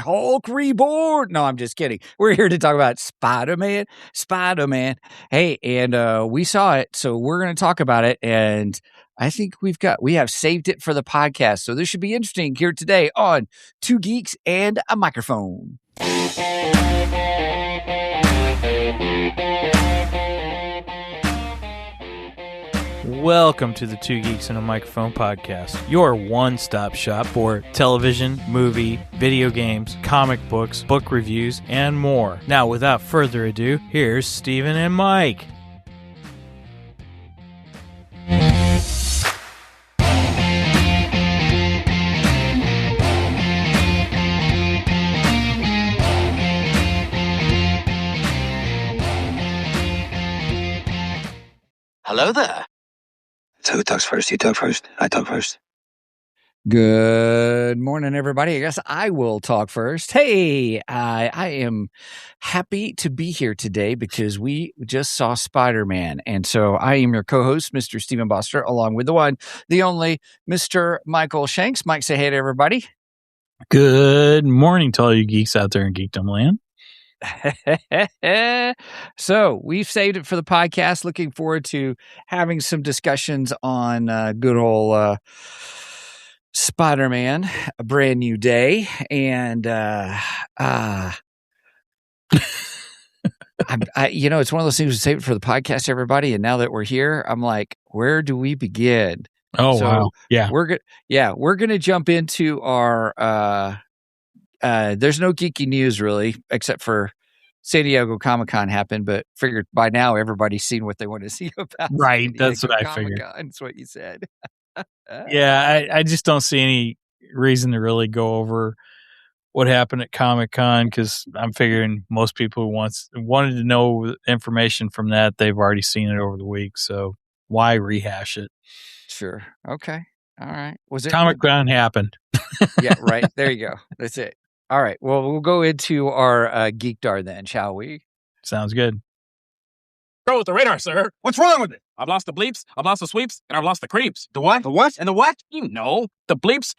Hulk Reborn. No, I'm just kidding. We're here to talk about Spider-Man. Hey, and we saw it, so we're going to talk about it. And I think we have saved it for the podcast. So this should be interesting here today on Two Geeks and a Microphone. Welcome to the Two Geeks and a Microphone podcast, your one-stop shop for television, movie, video games, comic books, book reviews, and more. Now, without further ado, here's Steven and Mike. Hello there. So who talks first? You talk first? I talk first. Good morning, everybody. I guess I will talk first. Hey, I am happy to be here today because we just saw Spider-Man. And so I am your co-host, Mr. Stephen Boster, along with the one, the only, Mr. Michael Shanks. Mike, say hey to everybody. Good morning to all you geeks out there in Geekdom Land. So we've saved it for the podcast. Looking forward to having some discussions on good old Spider-Man, A Brand New Day, and it's one of those things we save it for the podcast, everybody. And now that we're here, I'm like, where do we begin? Oh, so wow! Yeah, we're gonna jump into our. There's no geeky news really, except for San Diego Comic-Con happened, but figured by now everybody's seen what they want to see about. Right, that's what I figured. That's what you said. Yeah, I just don't see any reason to really go over what happened at Comic-Con because I'm figuring most people who wanted to know information from that, they've already seen it over the week, so why rehash it? Sure. Okay. All right. Was it Comic-Con happened? Yeah, right. There you go. That's it. All right. Well, we'll go into our Geekdar then, shall we? Sounds good. Go with the radar, sir. What's wrong with it? I've lost the bleeps, I've lost the sweeps, and I've lost the creeps. The what? The what? And the what? You know, the bleeps,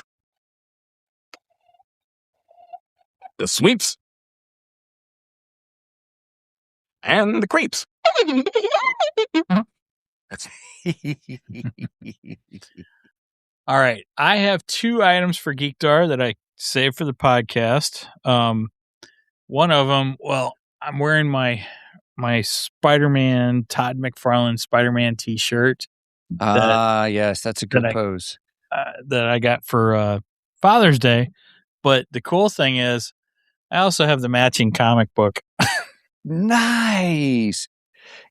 the sweeps, and the creeps. That's All right. I have two items for Geekdar that I saved for the podcast. One of them, well, I'm wearing my Spider-Man, Todd McFarlane Spider-Man t-shirt. Yes, that's a good pose. That I got for Father's Day. But the cool thing is, I also have the matching comic book. Nice.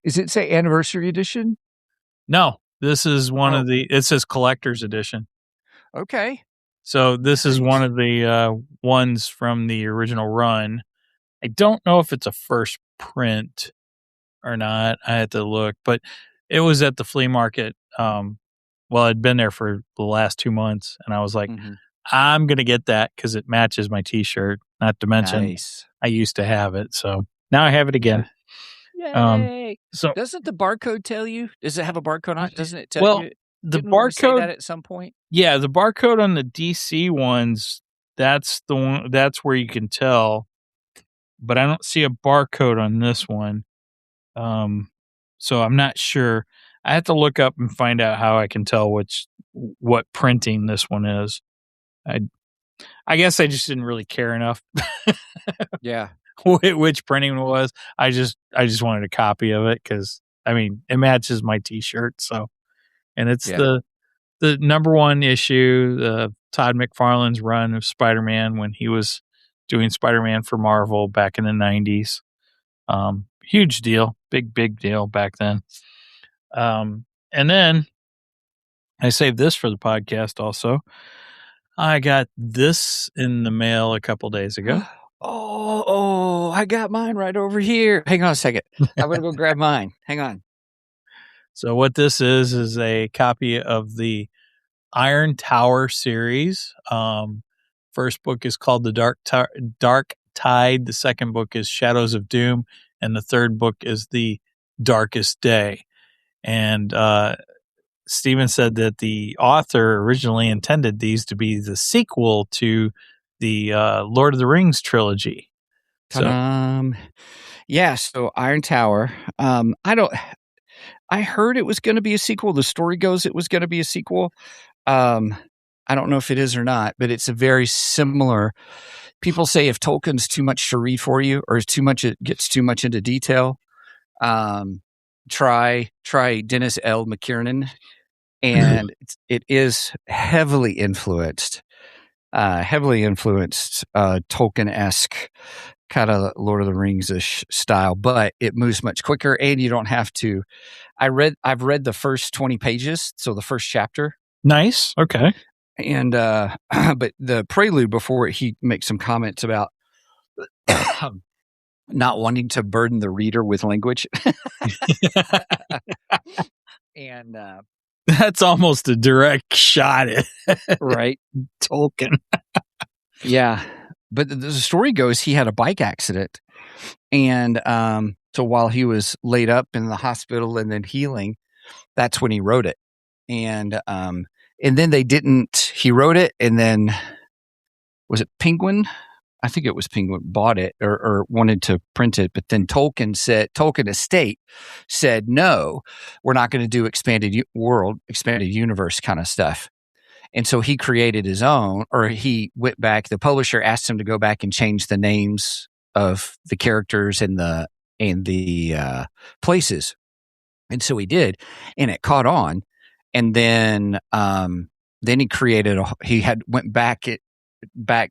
Is it say anniversary edition? No, this is it says collector's edition. Okay. So this is one of the ones from the original run. I don't know if it's a first print or not. I had to look, but it was at the flea market. I'd been there for the last 2 months, and I was like, I'm going to get that because it matches my T-shirt, not to mention I used to have it. So now I have it again. Yay. So doesn't the barcode tell you? Does it have a barcode on it? Doesn't it tell you? The Didn't we say barcode that at some point. Yeah, the barcode on the DC ones, that's the one. That's where you can tell, but I don't see a barcode on this one. So I'm not sure. I have to look up and find out how I can tell what printing this one is. I guess I just didn't really care enough. Yeah. Which printing it was. I just wanted a copy of it because it matches my T-shirt. So, and it's the number one issue, Todd McFarlane's run of Spider-Man when he was doing Spider-Man for Marvel back in the 90s. Huge deal, big deal back then. And then I saved this for the podcast also. I got this in the mail a couple days ago. Oh, I got mine right over here. Hang on a second. I'm going to go grab mine. Hang on. So what this is a copy of the Iron Tower series. First book is called The Dark Tide. The second book is Shadows of Doom. And the third book is The Darkest Day. And Stephen said that the author originally intended these to be the sequel to the Lord of the Rings trilogy. So yeah, so Iron Tower. I heard it was going to be a sequel. The story goes it was going to be a sequel. I don't know if it is or not, but it's a very similar. People say if Tolkien's too much to read for you, or it gets too much into detail, try Dennis L. McKiernan, and it is heavily influenced Tolkien-esque kind of Lord of the Rings-ish style, but it moves much quicker, and you don't have to. I've read the first 20 pages, so the first chapter. Nice. Okay. And but the prelude before it, he makes some comments about not wanting to burden the reader with language. And that's almost a direct shot at right Tolkien. Yeah. But the story goes he had a bike accident, and so while he was laid up in the hospital and then healing, that's when he wrote it. And then they didn't. He wrote it, and then was it Penguin? I think it was Penguin bought it or wanted to print it, but then Tolkien Estate said, no, we're not going to do expanded universe kind of stuff. And so he created his own, or he went back. The publisher asked him to go back and change the names of the characters and the places. And so he did, and it caught on. And then he created went back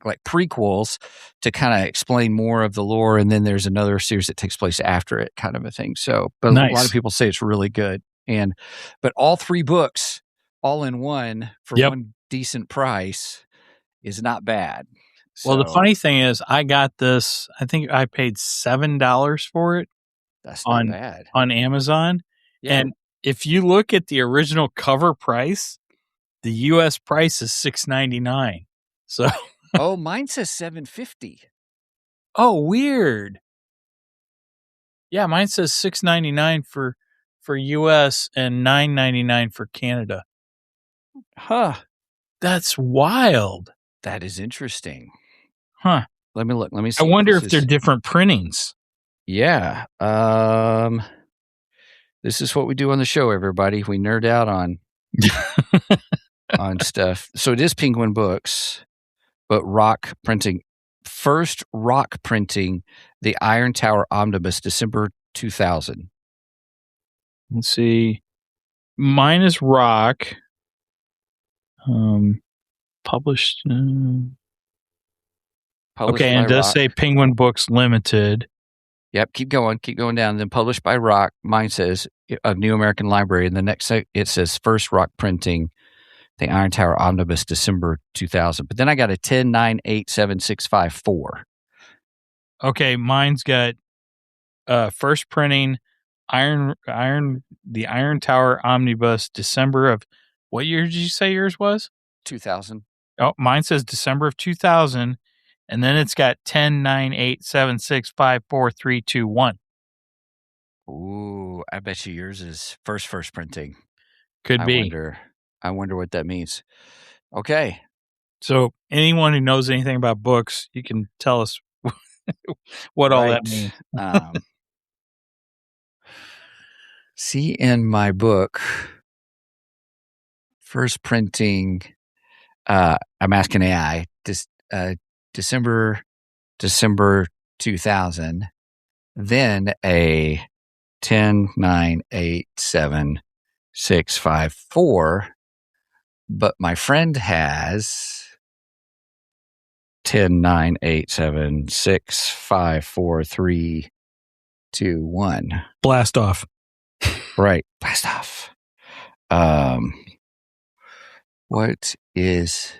like prequels to kind of explain more of the lore. And then there's another series that takes place after it, kind of a thing. So, but nice. A lot of people say it's really good. But all 3 books all in one for one decent price is not bad. Well, the funny thing is I got this, I think I paid $7 for it. That's not bad. On Amazon. Yeah. And if you look at the original cover price, the US price is $6.99. So oh, mine says $7.50. Oh, weird. Yeah, mine says $6.99 for US and $9.99 for Canada. Huh. That's wild. That is interesting. Huh. Let me look. Let me see. I wonder if they're different printings. Yeah. This is what we do on the show, everybody. We nerd out on on stuff. So it is Penguin Books, but Rock Printing. First Rock Printing, the Iron Tower Omnibus, December 2000. Let's see. Mine is Rock. Published. Okay, and it does say Penguin Books Limited. Yep, keep going down. Then published by Rock. Mine says of New American Library. And the next it says First Rock Printing, the Iron Tower Omnibus, December 2000. But then I got a 10-9-8-7-6-5-4. Okay, mine's got first printing, the Iron Tower Omnibus, December of what year did you say yours was? 2000. Oh, mine says December of 2000, and then it's got 10-9-8-7-6-5-4-3-2-1. Ooh, I bet you yours is first printing. Could be. I wonder what that means. Okay. So anyone who knows anything about books, you can tell us what all that means. See in my book, first printing, I'm asking AI, December 2000, then a 10-9-8-7-6-5-4, but my friend has 10-9-8-7-6-5-4-3-2-1. Blast off. Right. Blast off. What is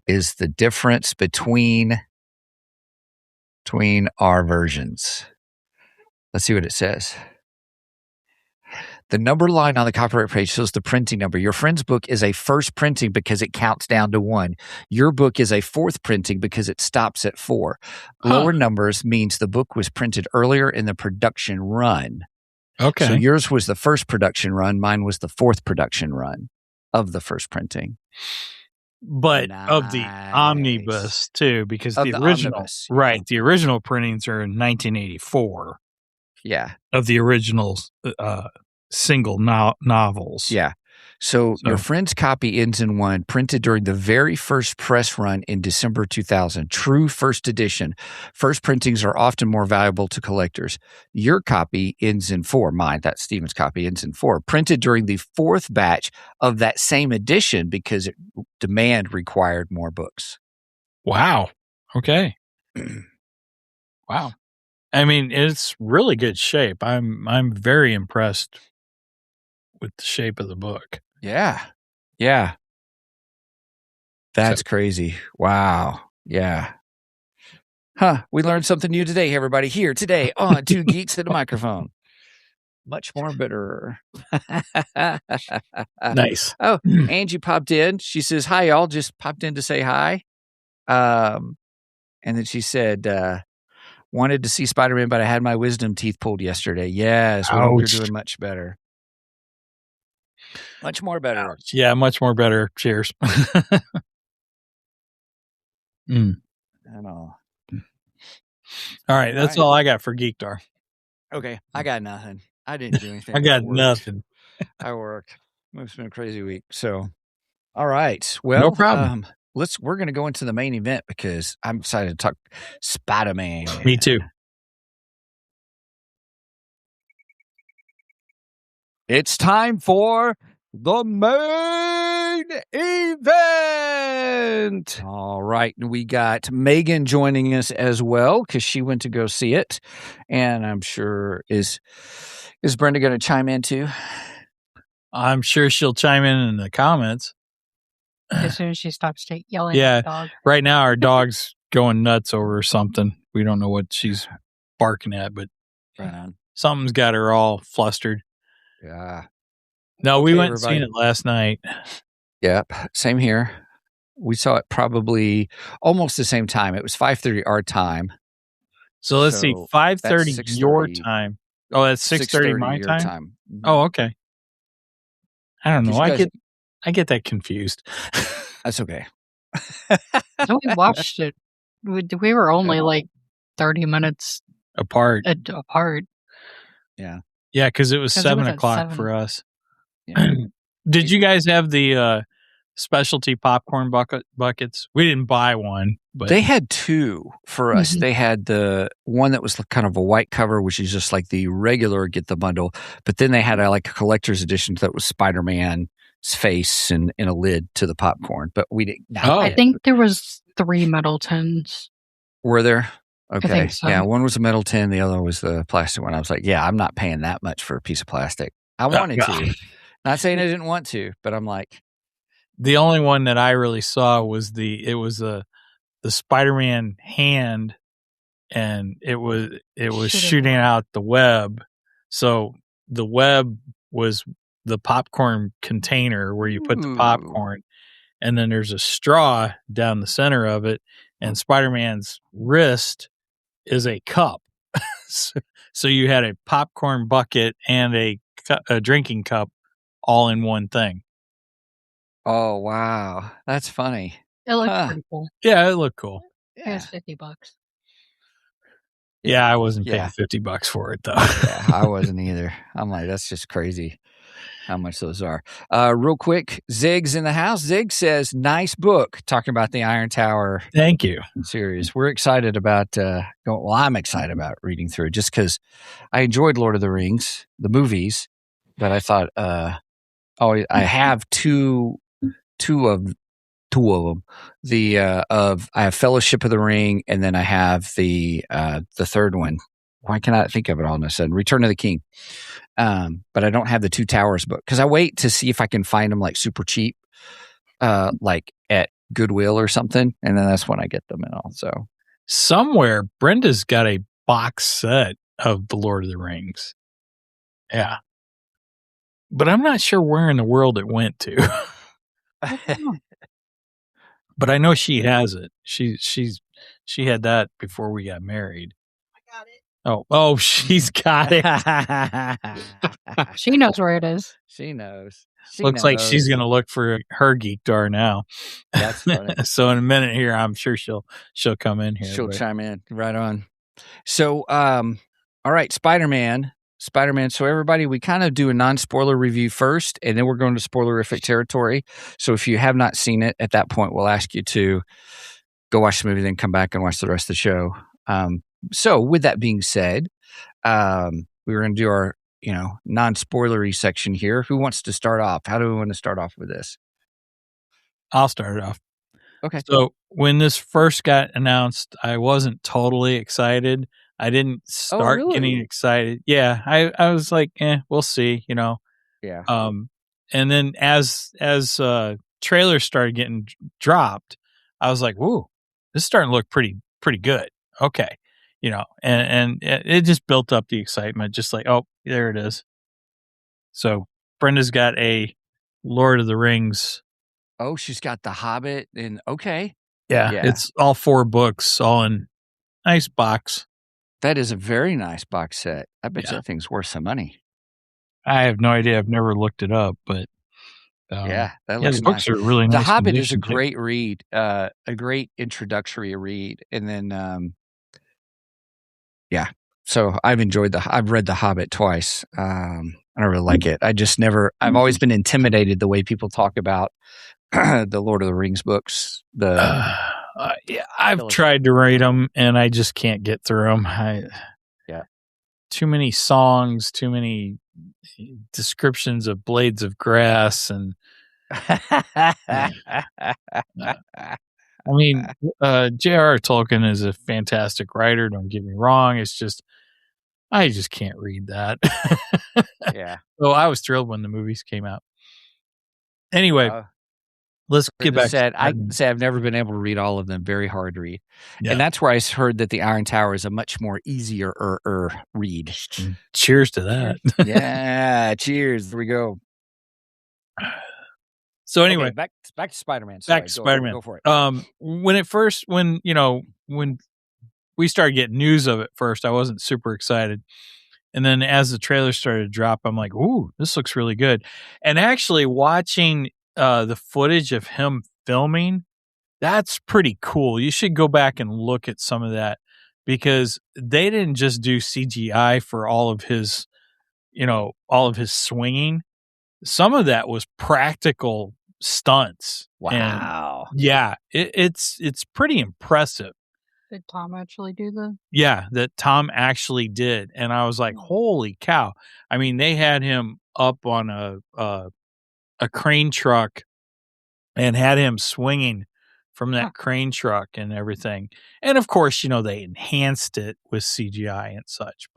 the difference between our versions? Let's see what it says. The number line on the copyright page shows the printing number. Your friend's book is a first printing because it counts down to 1. Your book is a fourth printing because it stops at 4. Lower numbers means the book was printed earlier in the production run. Okay. So yours was the first production run. Mine was the fourth production run of the first printing. but of the Nice. omnibus too, because Of the the original, omnibus, right? The original printings are in 1984 Yeah. of the original single novels. Yeah. So your friend's copy ends in 1, printed during the very first press run in December 2000. True first edition. First printings are often more valuable to collectors. Your copy ends in 4. Mine, that's Stephen's copy, ends in 4. Printed during the 4th batch of that same edition because demand required more books. Wow. Okay. Wow. I mean, it's really good shape. I'm very impressed with the shape of the book. Yeah. Yeah. That's crazy. Wow. Yeah. Huh. We learned something new today, everybody. Here today on Two Geeks and a Microphone. Much more bitter. Nice. Oh, Angie popped in. She says, hi, y'all. Just popped in to say hi. And then she said, wanted to see Spider-Man, but I had my wisdom teeth pulled yesterday. Yes. We hope you're doing much better. Much more better. Ouch. Yeah, much more better. Cheers. I know. All right, that's all I got for Geekdar. Okay, I got nothing. I didn't do anything. I got nothing. I worked. It's been a crazy week. So, all right. Well, no problem. We're going to go into the main event because I'm excited to talk Spider-Man. Me too. It's time for the main event. All right. We got Megan joining us as well because she went to go see it. And I'm sure, is Brenda going to chime in too? I'm sure she'll chime in the comments. As soon as she stops yelling at the dog. Right now our dog's going nuts over something. We don't know what she's barking at, but something's got her all flustered. Yeah. No, we went and seen it last night. Yep. Same here. We saw it probably almost the same time. It was 5:30 our time. So let's see, 5:30 your time. Oh, that's 6:30 my time? Mm-hmm. Oh, okay. I don't know. I get that confused. That's okay. So we watched it. We were only like 30 minutes apart. Yeah. Yeah, because it was 7 o'clock for us. Yeah. Did you guys have the specialty popcorn buckets? We didn't buy one, but they had 2 for us. They had the one that was kind of a white cover, which is just like the regular get the bundle. But then they had like a collector's edition that was Spider-Man's face and a lid to the popcorn. But we didn't. I think there was 3 metal tins. Were there? Okay. I think so. Yeah, one was a metal tin, the other was the plastic one. I was like, yeah, I'm not paying that much for a piece of plastic. I wanted to. Not saying I didn't want to, but I'm like. The only one that I really saw was the Spider-Man hand, and it was shooting out the web. So the web was the popcorn container where you put the popcorn, and then there's a straw down the center of it, and Spider-Man's wrist is a cup. So you had a popcorn bucket and a drinking cup all in one thing. Oh, wow. That's funny. It looked pretty cool. Yeah, it looked cool. Yeah. It was $50. Yeah, I wasn't paying $50 for it, though. Yeah, I wasn't either. I'm like, that's just crazy how much those are. Real quick, Zig's in the house. Zig says, nice book, talking about the Iron Tower. Thank you. Series. We're excited about, I'm excited about reading through it just because I enjoyed Lord of the Rings, the movies, but I thought, I have two of them. I have Fellowship of the Ring, and then I have the third one. Why can't I think of it all of a sudden? Return of the King. But I don't have the Two Towers book because I wait to see if I can find them like super cheap, like at Goodwill or something, and then that's when I get them and all. So somewhere Brenda's got a box set of the Lord of the Rings. Yeah. But I'm not sure where in the world it went to. But I know she has it. She had that before we got married. I got it. Oh, she's got it. She knows where it is. She knows. Looks like she's going to look for her geekdar now. That's funny. So in a minute here, I'm sure she'll come in here. She'll chime in. Right on. So, all right, Spider-Man. So everybody, we kind of do a non-spoiler review first, and then we're going to spoilerific territory. So if you have not seen it, at that point, we'll ask you to go watch the movie, then come back and watch the rest of the show. So with that being said, we're going to do our, non-spoilery section here. Who wants to start off? How do we want to start off with this? I'll start it off. Okay. So when this first got announced, I wasn't totally excited. I didn't start getting excited. Yeah, I was like, we'll see, Yeah. And then as trailers started getting dropped, I was like, "Whoa, this is starting to look pretty good." Okay, and it just built up the excitement. Just like, oh, there it is. So Brenda's got a Lord of the Rings. Oh, she's got The Hobbit, and okay. Yeah, it's all 4 books, all in nice box. That is a very nice box set. I bet that thing's worth some money. I have no idea. I've never looked it up, but that looks the books are really nice. The Hobbit is a great read, a great introductory read, and then So I've read The Hobbit twice. I don't really like it. I've always been intimidated the way people talk about the Lord of the Rings books. I've tried to read them, and I just can't get through them. Too many songs, too many descriptions of blades of grass, and I mean, J.R.R. Tolkien is a fantastic writer. Don't get me wrong. It's just I just can't read that. So I was thrilled when the movies came out. Anyway. Let's get back. I say I've never been able to read all of them. Very hard to read, and that's where I heard that the Iron Tower is a much more easier read. Cheers to that! Yeah, cheers. There we go. So anyway, back to Spider-Man. Back to Spider-Man. Go for it. When we started getting news of it first, I wasn't super excited. And then as the trailer started to drop, I'm like, ooh, this looks really good. And actually watching the footage of him filming, that's pretty cool. You should go back and look at some of that, because they didn't just do CGI for all of his swinging. Some of that was practical stunts. Wow. And it's pretty impressive. Did Tom actually do the? Yeah, that Tom actually did. And I was like, holy cow. I mean, they had him up on a crane truck and had him swinging from that crane truck and everything. And of course, they enhanced it with CGI and such,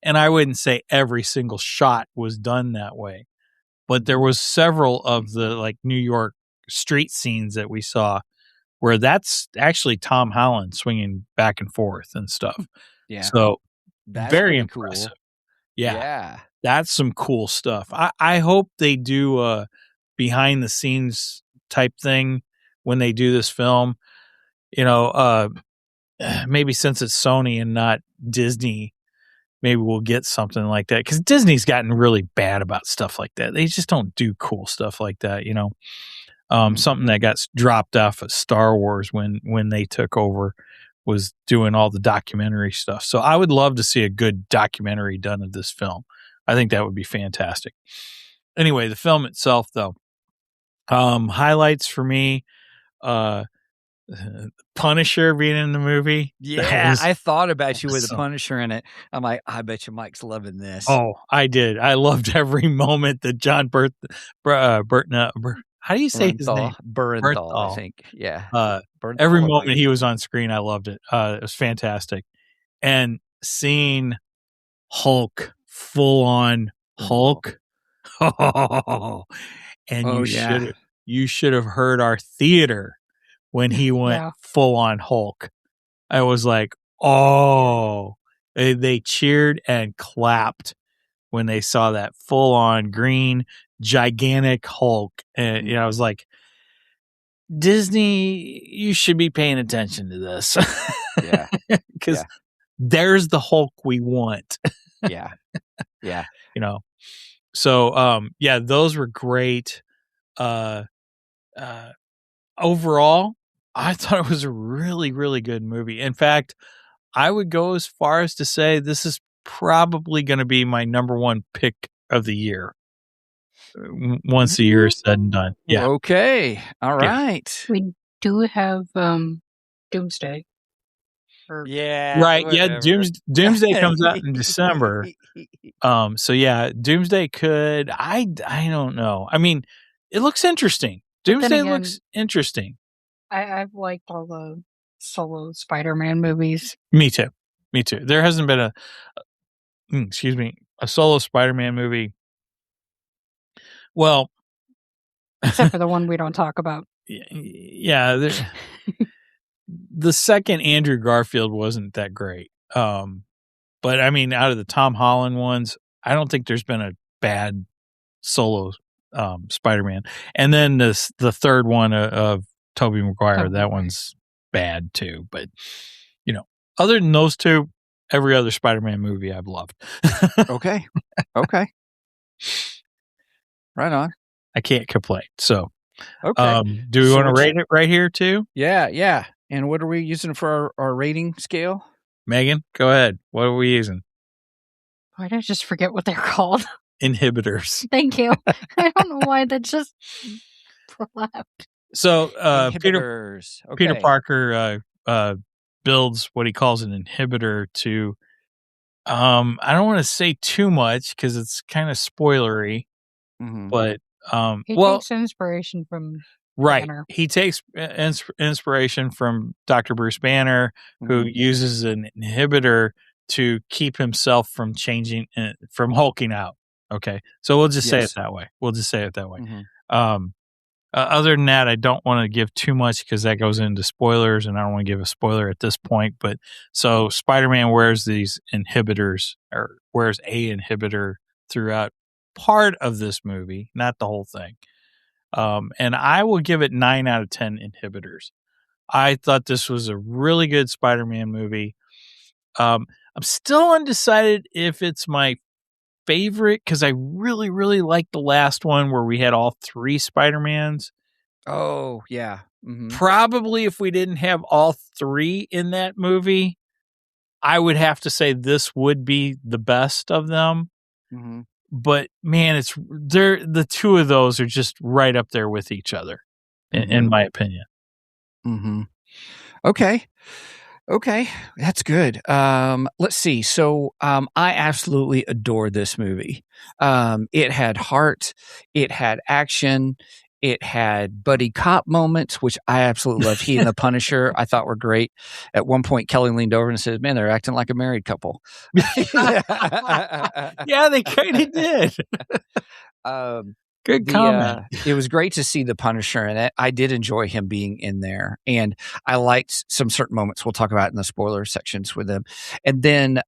and I wouldn't say every single shot was done that way, but there was several of the New York street scenes that we saw where that's actually Tom Holland swinging back and forth and stuff. Yeah. So that's very cool. impressive. Yeah. That's some cool stuff. I hope they do a behind the scenes type thing when they do this film. Maybe since it's Sony and not Disney, maybe we'll get something like that, because Disney's gotten really bad about stuff like that. They just don't do cool stuff like that. Something that got dropped off of Star Wars when they took over was doing all the documentary stuff. So I would love to see a good documentary done of this film. I think that would be fantastic. Anyway, the film itself, though, highlights for me, Punisher being in the movie. Yeah, I thought about you with the Punisher in it. I'm like, I bet you Mike's loving this. Oh, I did. I loved every moment that Jon Bernthal. How do you say his name? Bernthal, I think. Yeah. Every moment he was on screen, I loved it. It was fantastic. And seeing Hulk, full on Hulk. And you should have heard our theater when he went full on Hulk. I was like, oh, they cheered and clapped when they saw that full on green, gigantic Hulk. And I was like, Disney, you should be paying attention to this. Yeah. Because there's the Hulk we want. Yeah. Yeah. So those were great. Overall, I thought it was a really, really good movie. In fact, I would go as far as to say this is probably going to be my number one pick of the year. Once the year is said and done. Yeah. Okay. All right. We do have Doomsday. Yeah. Right. Yeah. whatever. Doomsday comes out in December. So yeah, Doomsday could. I don't know. I mean, it looks interesting. Doomsday again, looks interesting. I've liked all the solo Spider-Man movies. Me too. There hasn't been a solo Spider-Man movie. Well, except for the one we don't talk about. Yeah, the second Andrew Garfield wasn't that great. But I mean, out of the Tom Holland ones, I don't think there's been a bad solo Spider-Man. And then the third one of Tobey Maguire, that one's bad too. But other than those two, every other Spider-Man movie I've loved. Okay. Right on. I can't complain. So, okay. Do we want to rate it right here too? Yeah. And what are we using for our rating scale? Megan, go ahead. What are we using? Why did I just forget what they're called? Inhibitors. Thank you. I don't know why that just left. So Inhibitors. Peter Parker builds what he calls an inhibitor to I don't want to say too much because it's kind of spoilery, but he takes inspiration from Banner. He takes inspiration from Dr. Bruce Banner, who uses an inhibitor to keep himself from changing, from hulking out. Okay, so we'll just say it that way. Other than that, I don't want to give too much because that goes into spoilers, and I don't want to give a spoiler at this point. But so Spider-Man wears these inhibitors, or wears a inhibitor throughout part of this movie, not the whole thing. And I will give it 9 out of 10 inhibitors. I thought this was a really good Spider-Man movie. I'm still undecided if it's my favorite because I really, really liked the last one where we had all 3 Spider-Mans. Oh, yeah. Probably if we didn't have all 3 in that movie, I would have to say this would be the best of them. But man, the 2 of those are just right up there with each other, in my opinion. Okay, that's good. Let's see. So I absolutely adore this movie. It had heart, it had action, it had buddy cop moments, which I absolutely loved. He and the Punisher I thought were great. At one point, Kelly leaned over and said, "Man, they're acting like a married couple." Yeah, they kind of did. Good comment. It was great to see the Punisher in it. I did enjoy him being in there, and I liked some certain moments we'll talk about in the spoiler sections with him. And then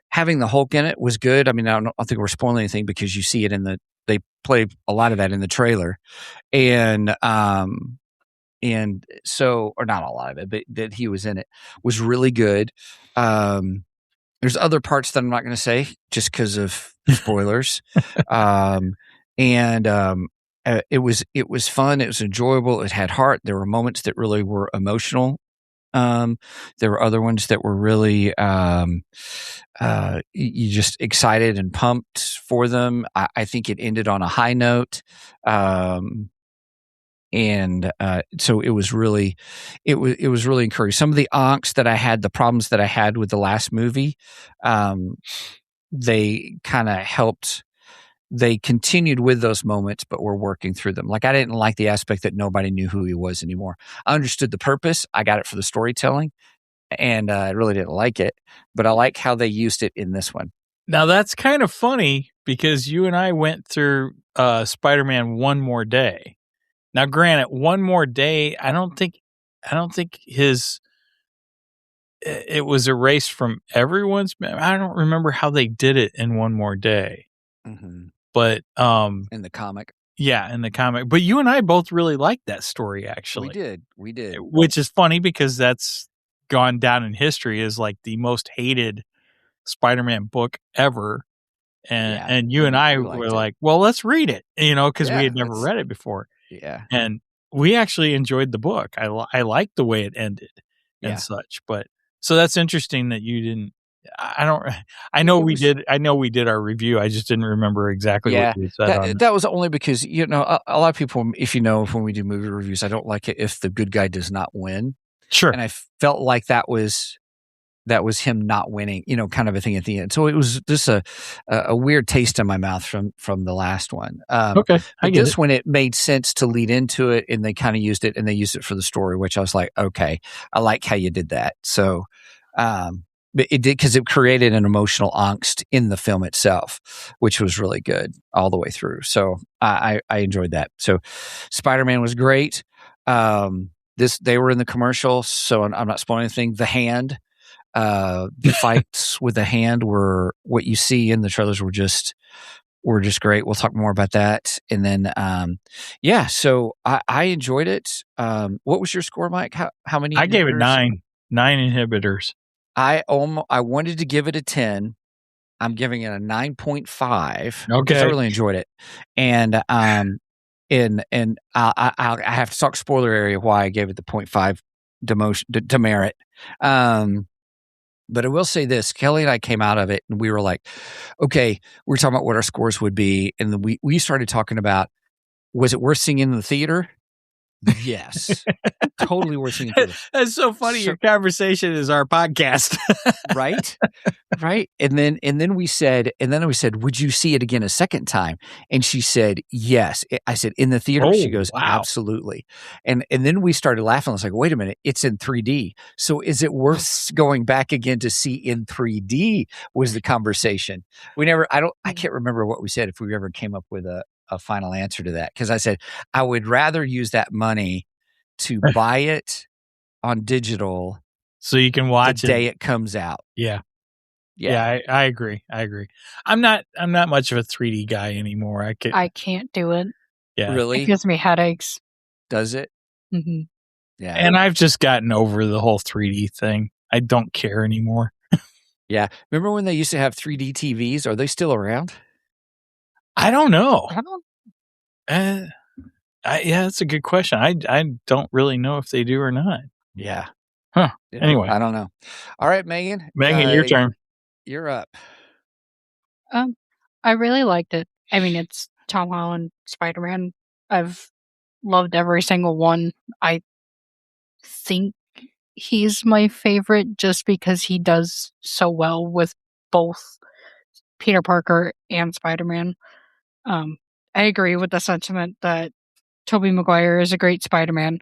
having the Hulk in it was good. I mean, I don't think we're spoiling anything because you see it they play a lot of that in the trailer, and so, or not a lot of it, but that he was in it was really good. There's other parts that I'm not going to say just because of spoilers. It was fun. It was enjoyable. It had heart. There were moments that really were emotional. There were other ones that were really you just excited and pumped for them. I think it ended on a high note. So it was really encouraging. Some of the angst that I had, the problems that I had with the last movie, they kind of helped. They continued with those moments, but we're working through them. Like, I didn't like the aspect that nobody knew who he was anymore. I understood the purpose. I got it for the storytelling, and I really didn't like it, but I like how they used it in this one. Now, that's kind of funny because you and I went through Spider-Man One More Day. Now, granted, One More Day, I don't think it was erased from everyone's. I don't remember how they did it in One More Day. But in the comic. Yeah, in the comic. But you and I both really liked that story, actually. We did. Which is funny because that's gone down in history as like the most hated Spider-Man book ever. and you and I were like, well, let's read it, because we had never read it before. Yeah. And we actually enjoyed the book. I liked the way it ended and such, but so that's interesting that you didn't. I know we did our review. I just didn't remember exactly what you said on it. That was only because, a lot of people, if when we do movie reviews, I don't like it if the good guy does not win. Sure. And I felt like that was him not winning, kind of a thing at the end. So it was just a weird taste in my mouth from the last one. Okay. But this one, it made sense to lead into it, and they kind of used it, and they used it for the story, which I was like, okay, I like how you did that. So, but it did, because it created an emotional angst in the film itself, which was really good all the way through. So I enjoyed that. So Spider-Man was great. They were in the commercial, so I'm not spoiling anything. The hand. The fights with the hand were what you see in the trailers were just great. We'll talk more about that. And then, so I enjoyed it. What was your score, Mike? How many? I gave it 9 inhibitors. I wanted to give it a 10. I'm giving it a 9.5. Okay. I really enjoyed it. And, I have to talk spoiler area why I gave it the 0.5 demerit. But I will say this, Kelly and I came out of it and we were like, okay, we're talking about what our scores would be. And then we started talking about, was it worth seeing in the theater? Yes. Totally worth seeing in the theater. That's so funny. Your conversation is our podcast. Right? Right. And then we said, would you see it again a second time? And she said, yes. I said, in the theater? She goes, wow. Absolutely. And then we started laughing. I was like, wait a minute, it's in 3D. So is it worth going back again to see in 3D was the conversation. I can't remember what we said, if we ever came up with a final answer to that. Cause I said, I would rather use that money to buy it on digital. So you can watch the day it comes out. Yeah. Yeah, I agree. I'm not much of a 3D guy anymore. I can't do it. Yeah. Really? It gives me headaches. Does it? Mm-hmm. Yeah. And I've just gotten over the whole 3D thing. I don't care anymore. Yeah. Remember when they used to have 3D TVs? Are they still around? I don't know. I don't. Yeah, that's a good question. I don't really know if they do or not. Yeah. Huh. Anyway. I don't know. All right, Megan. Megan, your turn. You're up. I really liked it. I mean, it's Tom Holland, Spider-Man. I've loved every single one. I think he's my favorite just because he does so well with both Peter Parker and Spider-Man. I agree with the sentiment that Tobey Maguire is a great Spider-Man,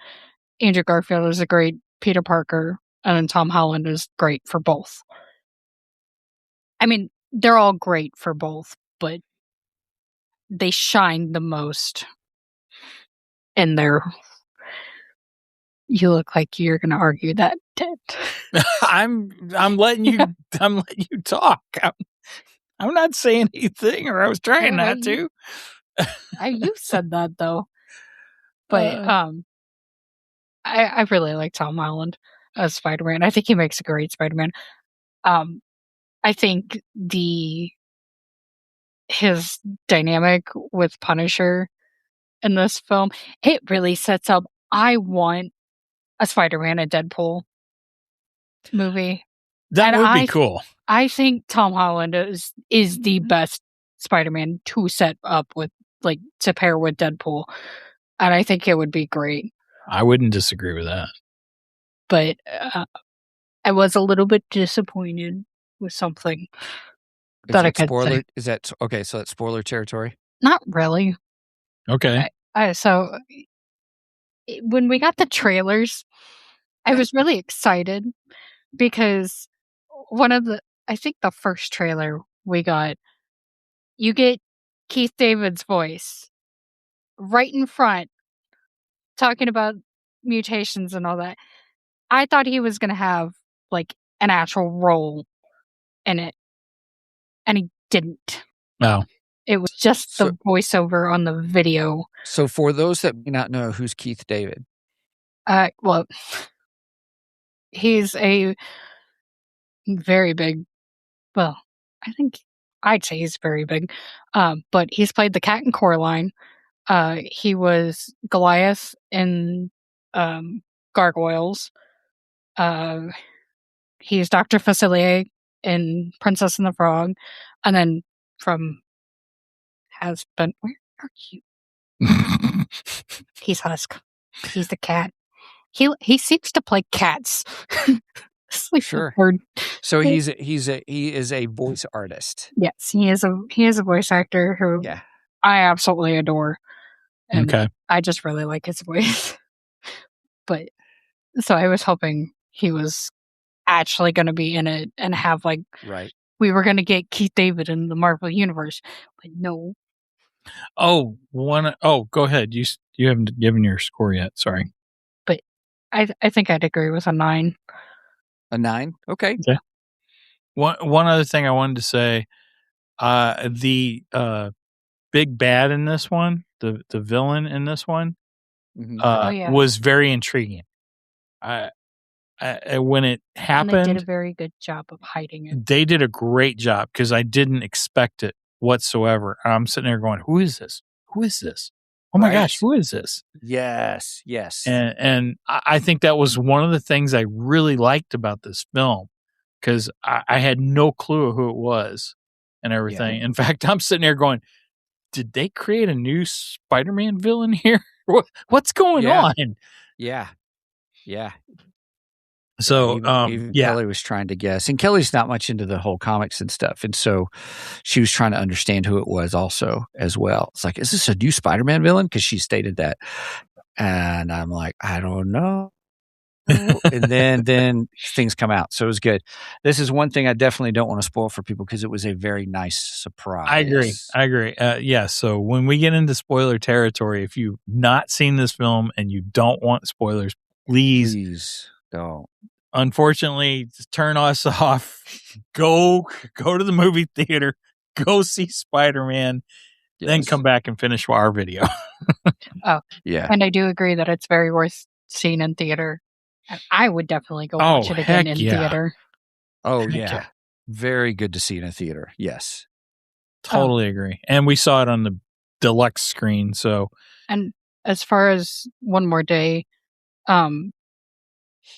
Andrew Garfield is a great Peter Parker, and then Tom Holland is great for both. I mean, they're all great for both, but they shine the most in their... You look like you're going to argue that, Ted. I'm letting you talk. I'm not saying anything, or I was trying not to. You said that though. But I really like Tom Holland as Spider-Man. I think he makes a great Spider-Man. I think his dynamic with Punisher in this film, it really sets up. I want a Spider-Man and Deadpool movie. That would be cool. I think Tom Holland is the best Spider-Man to set up with, like, to pair with Deadpool. And I think it would be great. I wouldn't disagree with that. But I was a little bit disappointed with something that I could say. Is that okay? So that's spoiler territory? Not really. Okay. So when we got the trailers, I was really excited because I think the first trailer we got, you get Keith David's voice right in front talking about mutations and all that. I thought he was going to have like an actual role in it, and he didn't. No. It was just the voiceover on the video. So for those that may not know, who's Keith David? Well, he's a very big, well, I think I'd say he's very big. But he's played the Cat and Coraline. He was Goliath in Gargoyles. He's Dr. Facilier in Princess and the Frog. And then from has been, where are you? He's Husk. He's the cat. He seems to play cats. It's like Sure. weird. So he is a voice artist. Yes, he is a voice actor who I absolutely adore. And I just really like his voice. But so I was hoping he was actually going to be in it and have like we were going to get Keith David in the Marvel Universe, but no. Oh, go ahead. You haven't given your score yet. Sorry. But I think I'd agree with a 9. A 9? Okay. Yeah. One other thing I wanted to say, the big bad in this one, the villain in this one, was very intriguing. When it happened, and they did a very good job of hiding it. They did a great job because I didn't expect it whatsoever. I'm sitting there going, "Who is this? Who is this? Oh my gosh, who is this?" Yes. And I think that was one of the things I really liked about this film because I had no clue who it was and everything. In fact, I'm sitting there going, "Did they create a new Spider-Man villain here? What's going on?" Yeah. So, even Kelly was trying to guess, and Kelly's not much into the whole comics and stuff, and so she was trying to understand who it was also as well. It's like, is this a new Spider-Man villain? Because she stated that, and I'm like, I don't know. And then things come out, so it was good. This is one thing I definitely don't want to spoil for people because it was a very nice surprise. I agree. So when we get into spoiler territory, if you've not seen this film and you don't want spoilers, please don't. Unfortunately, turn us off. Go to the movie theater. Go see Spider-Man. Then come back and finish our video. And I do agree that it's very worth seeing in theater. And I would definitely go watch it again in theater. Oh yeah, very good to see in a theater. Yes, totally agree. And we saw it on the deluxe screen. So, and as far as One More Day,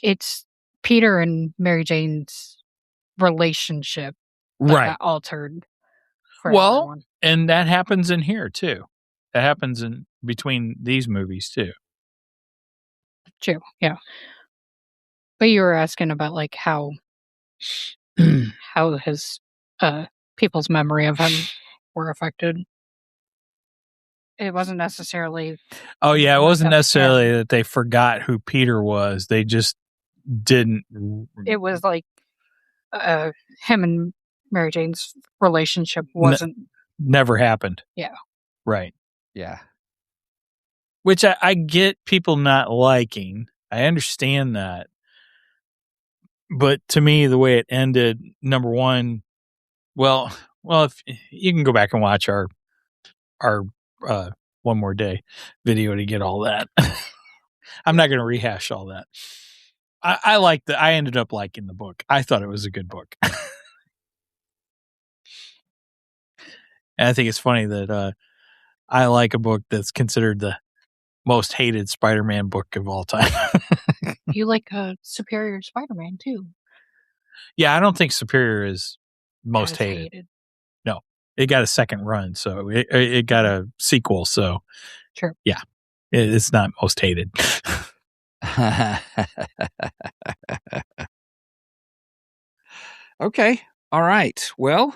it's Peter and Mary Jane's relationship that got altered. For everyone. And that happens in here too. That happens in between these movies too. True. Yeah. But you were asking about like how his people's memory of him were affected. It wasn't necessarily. Oh yeah, it wasn't necessarily that they forgot who Peter was. They just didn't. It was like him and Mary Jane's relationship wasn't never happened. Yeah. Right. Yeah. Which I get people not liking. I understand that. But to me, the way it ended, number one, well, if you can go back and watch our One More Day video to get all that. I'm not going to rehash all that. I ended up liking the book. I thought it was a good book. And I think it's funny that I like a book that's considered the most hated Spider-Man book of all time. You like Superior Spider-Man too. Yeah, I don't think Superior is most hated. No, it got a second run, so it got a sequel. So, sure, yeah, it's not most hated. Okay, all right. Well,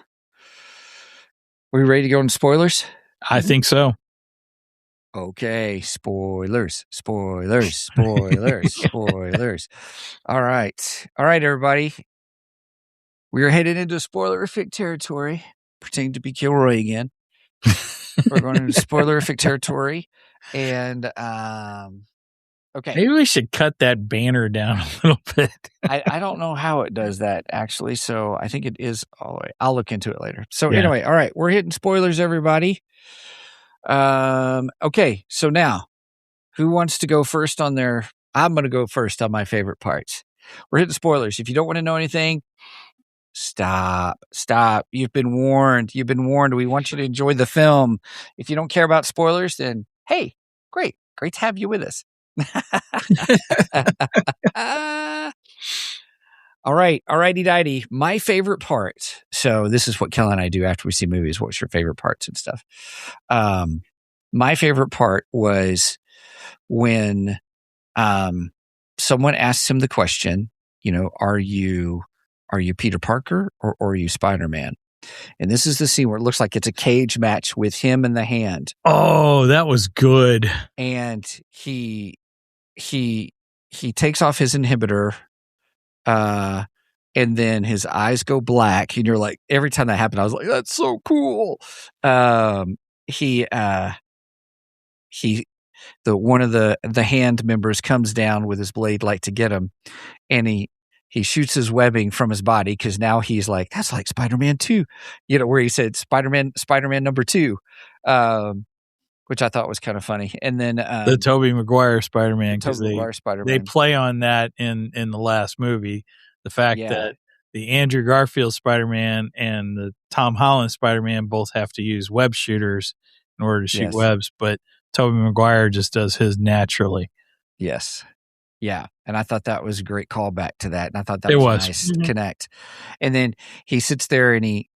we ready to go into spoilers? I think so. Okay, spoilers. All right, everybody. We are headed into spoilerific territory, pretending to be Kilroy again. We're going into spoilerific territory, and okay. Maybe we should cut that banner down a little bit. I don't know how it does that actually, so I think it is all the way. I'll look into it later. So anyway, all right, we're hitting spoilers, everybody. Okay, so now, who wants to go first on their? I'm going to go first on my favorite parts. We're hitting spoilers. If you don't want to know anything, Stop. You've been warned. We want you to enjoy the film. If you don't care about spoilers, then hey, great to have you with us. All right, alrighty dighty. My favorite part. So this is what Kelly and I do after we see movies. What's your favorite parts and stuff? My favorite part was when someone asks him the question, are you Peter Parker or are you Spider-Man? And this is the scene where it looks like it's a cage match with him and the Hand. Oh, that was good. And he takes off his inhibitor, and then his eyes go black, and you're like, every time that happened, I was like, that's so cool. One of the Hand members comes down with his blade like to get him, and he shoots his webbing from his body, because now he's like, that's like Spider-Man 2, where he said Spider-Man number 2, which I thought was kind of funny. And then the Tobey Maguire Spider-Man, because Spider-Man. They play on that in the last movie, the fact that the Andrew Garfield Spider-Man and the Tom Holland Spider-Man both have to use web shooters in order to shoot webs, but Tobey Maguire just does his naturally. Yes. Yeah. And I thought that was a great callback to that. And I thought that was nice to connect. And then he sits there and he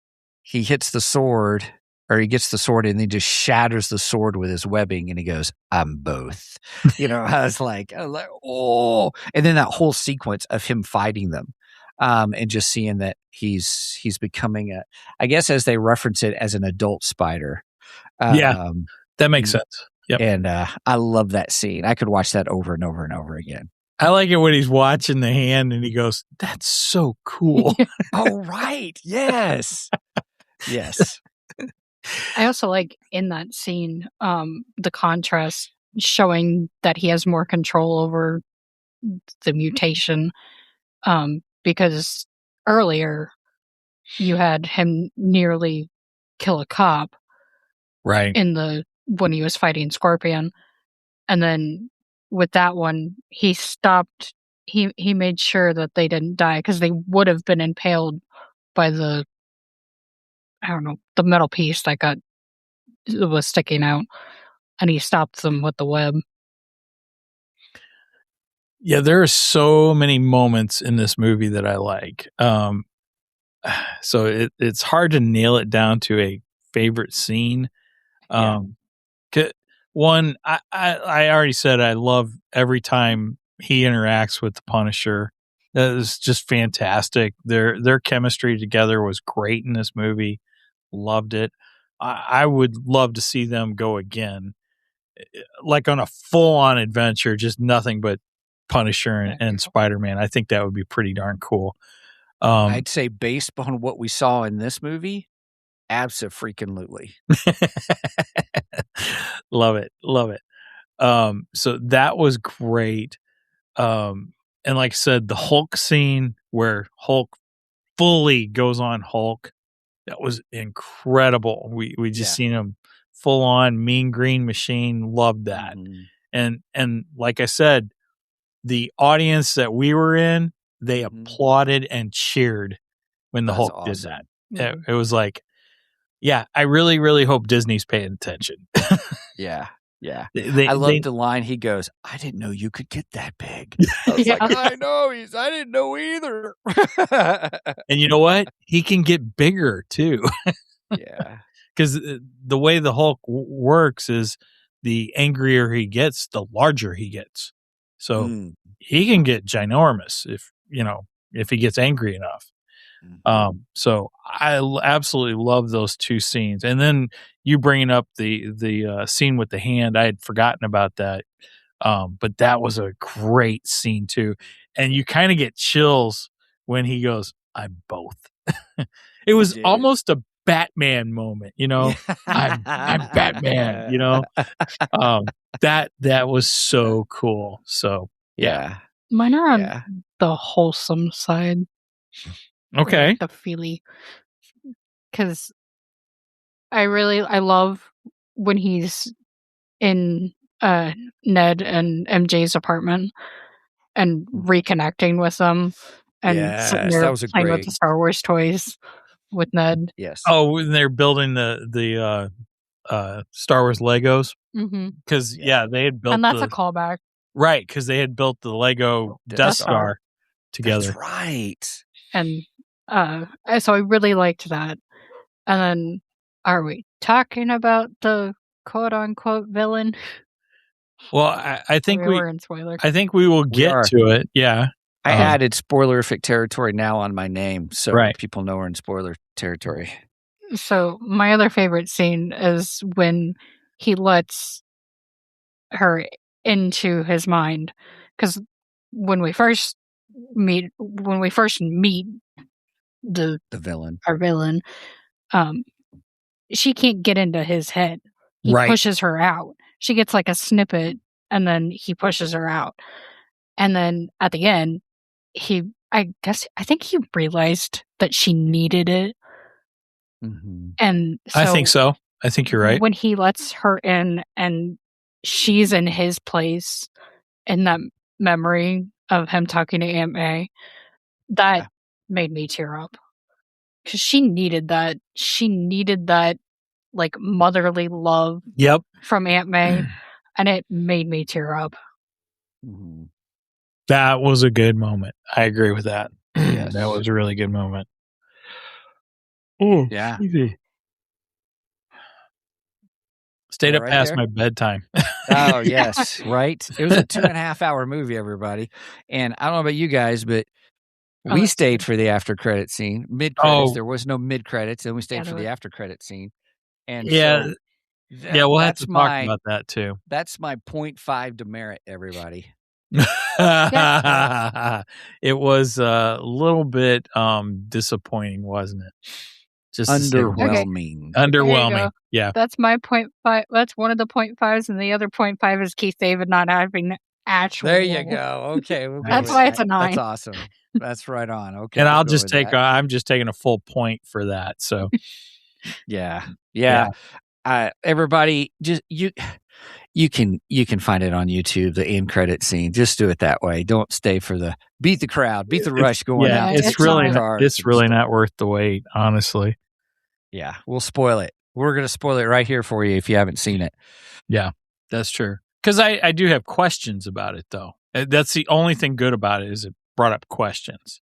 hits the sword, or he gets the sword, and he just shatters the sword with his webbing, and he goes, I'm both. I was like, oh. And then that whole sequence of him fighting them, and just seeing that he's becoming I guess as they reference it, as an adult spider. That makes sense. Yep. And I love that scene. I could watch that over and over and over again. I like it when he's watching the Hand and he goes, that's so cool. Oh, right. Yes. Yes. I also like in that scene, the contrast showing that he has more control over the mutation, because earlier you had him nearly kill a cop, right? When he was fighting Scorpion, and then with that one, he stopped. He made sure that they didn't die, because they would have been impaled by the metal piece that was sticking out, and he stopped them with the web. Yeah, there are so many moments in this movie that I like. So it's hard to nail it down to a favorite scene. One, I already said I love every time he interacts with the Punisher. That is just fantastic. Their chemistry together was great in this movie. Loved it. I would love to see them go again, like on a full-on adventure, just nothing but Punisher and Spider-Man. I think that would be pretty darn cool. I'd say based on what we saw in this movie, abso-freaking-lutely. Love it. So that was great. And like I said, the Hulk scene where Hulk fully goes on Hulk, that was incredible. We just seen him full on Mean Green Machine. Loved that. Mm-hmm. And like I said, the audience that we were in, they applauded and cheered when the Hulk did that. Mm-hmm. It was like, I really, really hope Disney's paying attention. Yeah. I loved the line. He goes, I didn't know you could get that big. I was like, I know. I didn't know either. And you know what? He can get bigger too. Yeah. Because the way the Hulk works is the angrier he gets, the larger he gets. So he can get ginormous if he gets angry enough. So I absolutely love those two scenes. And then you bringing up the scene with the Hand, I had forgotten about that. But that was a great scene too. And you kind of get chills when he goes, I'm both. It was almost a Batman moment, I'm Batman, that was so cool. So yeah. Mine are on the wholesome side. Okay. Like the feely, because I love when he's in Ned and MJ's apartment and reconnecting with them, and sitting Yes, there that was a playing with great. the Star Wars toys with Ned. Yes. Oh, when they're building the Star Wars Legos, Mm-hmm. because they had built And that's a callback. right, because they had built the Lego Death Star together. That's right. And so I really liked that. And then, are we talking about the quote unquote villain? Well, I think we're in spoiler. I think we will get are. to it. Yeah. I added spoilerific territory now on my name, so Right. people know we're in spoiler territory. So my other favorite scene is when he lets her into his mind, because when we first meet The villain. our villain, she can't get into his head. He Right. pushes her out. She gets like a snippet, and then he pushes her out. And then at the end, I think he realized that she needed it. Mm-hmm. And so I think so. I think you're right. when he lets her in and she's in his place in that memory of him talking to Aunt May, that made me tear up. Because she needed that. She needed that, like, motherly love Yep. from Aunt May, and it made me tear up. Mm-hmm. That was a good moment. I agree with that. Yes. That was a really good moment. Oh, Yeah. easy. Stayed up Right past there? my bedtime. Oh, yes, right? It was a 2.5-hour movie, everybody. And I don't know about you guys, but we that's stayed good. for the after credit scene. Mid credits. Oh. There was no mid credits, and we stayed Yeah, for there the was. after credit scene. And Yeah. so Yeah, we'll have that's to talk my about that too. that's my 0.5 demerit, everybody. It was a little bit disappointing, wasn't it? Just to say the least. Underwhelming. Underwhelming. Yeah. That's my 0.5. That's one of the 0.5s, and the other 0.5 is Keith David not having actual. There you go. Okay, we'll go That's with why that. it's a 9. That's awesome. That's right on. Okay, And we'll I'll go just with take that. I'm just taking a full point for that. So Yeah. Yeah. Everybody, just you can find it on YouTube, the end credit scene. Just do it that way. Don't stay for the beat the crowd, beat the rush going yeah, out. Yeah, to it's the really cars it's and really stuff. not worth the wait, honestly. Yeah, we'll spoil it. We're gonna spoil it right here for you if you haven't seen it. Yeah, that's true. Because I do have questions about it, though. That's the only thing good about it is it brought up questions.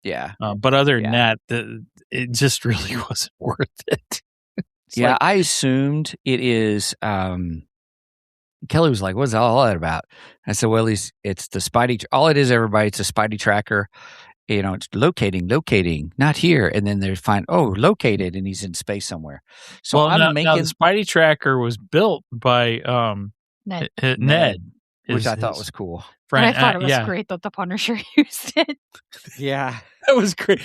Yeah. But other than that, it just really wasn't worth it. Yeah, I assumed it is. Kelly was like, "What's all that about?" I said, "Well, it's the Spidey. All it is, everybody. It's a Spidey tracker. You know, it's locating, not here, and then they find, located, and he's in space somewhere." So well, I'm now making the Spidey tracker was built by Ned, which I thought was cool. Friend. And I thought it was yeah. great that the Punisher used it. Yeah, That was great.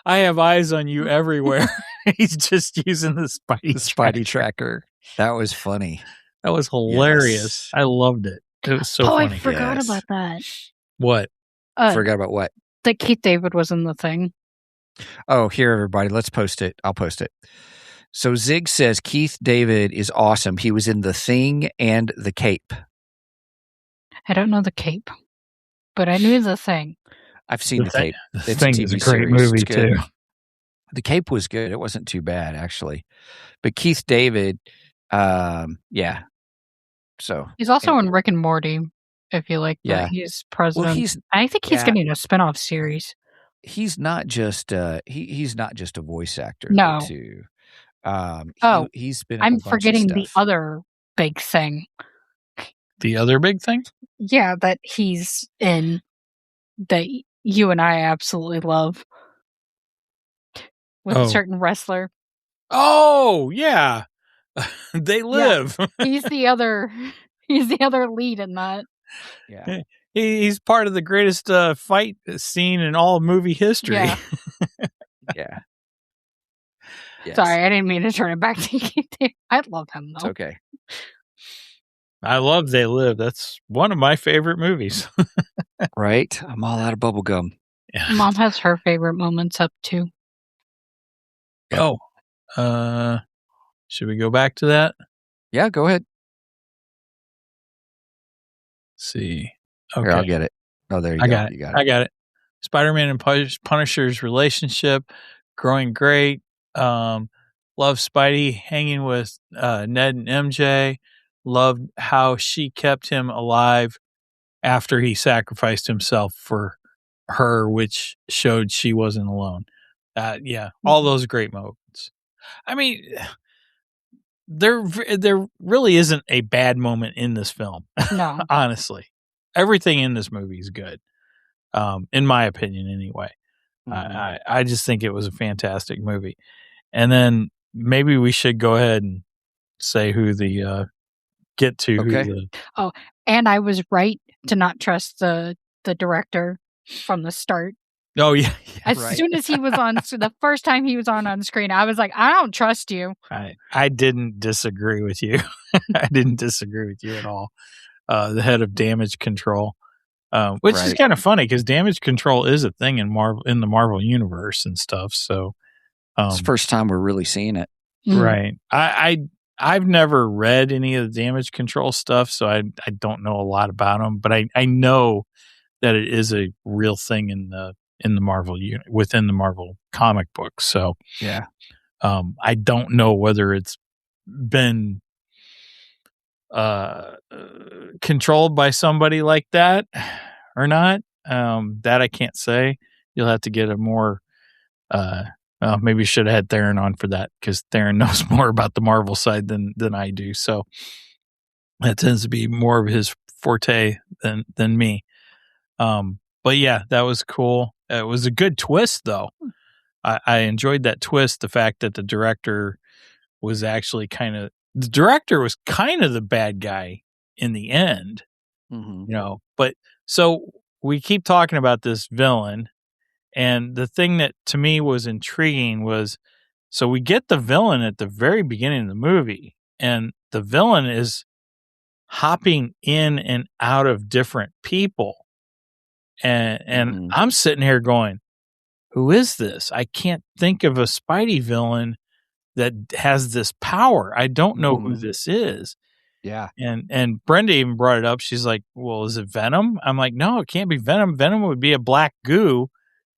I have eyes on you everywhere. He's just using the Spidey tracker. That was funny. That was hilarious. Yes. I loved it. It was so funny. I forgot about that. What? Forgot about what? That Keith David was in the thing. Oh, here, everybody. Let's post it. I'll post it. So Zig says Keith David is awesome. He was in The Thing and The Cape. I don't know The Cape, but I knew The Thing. I've seen The Cape. The It's Thing TV is a great series. movie It's good. too. The Cape was good. It wasn't too bad, actually. But Keith David, yeah. So He's also in Rick and Morty, if you like that. Yeah. He's president. Well, I think he's getting a spinoff series. He's not just he's not just a voice actor. No. Too. He's been. I'm forgetting the other big thing. The other big thing? Yeah, that he's in that you and I absolutely love with a certain wrestler. Oh, yeah. They live. Yeah. He's the other lead in that. Yeah. He's part of the greatest fight scene in all movie history. Yeah. Yeah. Yes. Sorry, I didn't mean to turn it back to you. I love him, though. It's okay. I love They Live. That's one of my favorite movies. Right? I'm all out of bubble gum. Yeah. Mom has her favorite moments up, too. Oh. Should we go back to that? Yeah, go ahead. Let's see. Okay. Here, I'll get it. Oh, there you go. I got it. You got it. I got it. Spider-Man and Punisher's relationship growing great. Love Spidey hanging with Ned and MJ. Loved how she kept him alive after he sacrificed himself for her, which showed she wasn't alone. All those great moments. I mean, there really isn't a bad moment in this film. No. Honestly, everything in this movie is good. In my opinion, anyway. I just think it was a fantastic movie. And then maybe we should go ahead and say who the get to. Okay. And I was right to not trust the director from the start. Oh yeah. As soon as he was on, so the first time he was on screen, I was like, I don't trust you. I didn't disagree with you. I didn't disagree with you at all. The head of Damage Control, which is kind of funny because Damage Control is a thing in the Marvel universe and stuff. So it's the first time we're really seeing it. Right. I've never read any of the Damage Control stuff, so I don't know a lot about them, but I know that it is a real thing in the Marvel within the Marvel comic books. So yeah, I don't know whether it's been controlled by somebody like that or not. That I can't say. You'll have to get a more maybe you should have had Theron on for that because Theron knows more about the Marvel side than I do. So that tends to be more of his forte than me. But yeah, that was cool. It was a good twist, though. I enjoyed that twist. The fact that the director was actually kind of the bad guy in the end, But so we keep talking about this villain, and the thing that to me was intriguing was, so we get the villain at the very beginning of the movie, and the villain is hopping in and out of different people. And I'm sitting here going, who is this? I can't think of a Spidey villain that has this power. I don't know who this is. Yeah. And Brenda even brought it up. She's like, well, is it Venom? I'm like, no, it can't be Venom. Venom would be a black goo,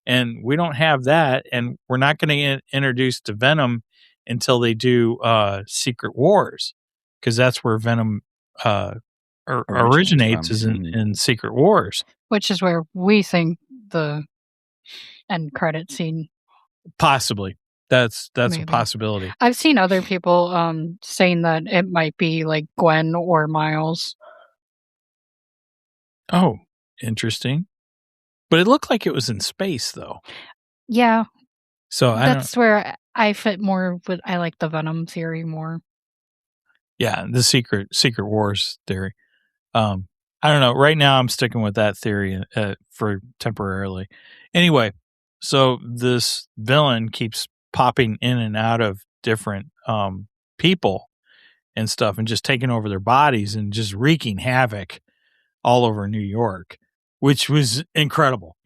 and we don't have that. And we're not going to get introduced to Venom until they do Secret Wars, because that's where Venom originates is in Secret Wars. Which is where we think the end credit scene. Possibly. That's Maybe. A possibility. I've seen other people saying that it might be like Gwen or Miles. Oh, interesting. But it looked like it was in space, though. Yeah. So that's where I fit more with. I like the Venom theory more. Yeah, the Secret Wars theory. I don't know. Right now, I'm sticking with that theory for temporarily. Anyway, so this villain keeps popping in and out of different people and stuff, and just taking over their bodies and just wreaking havoc all over New York, which was incredible.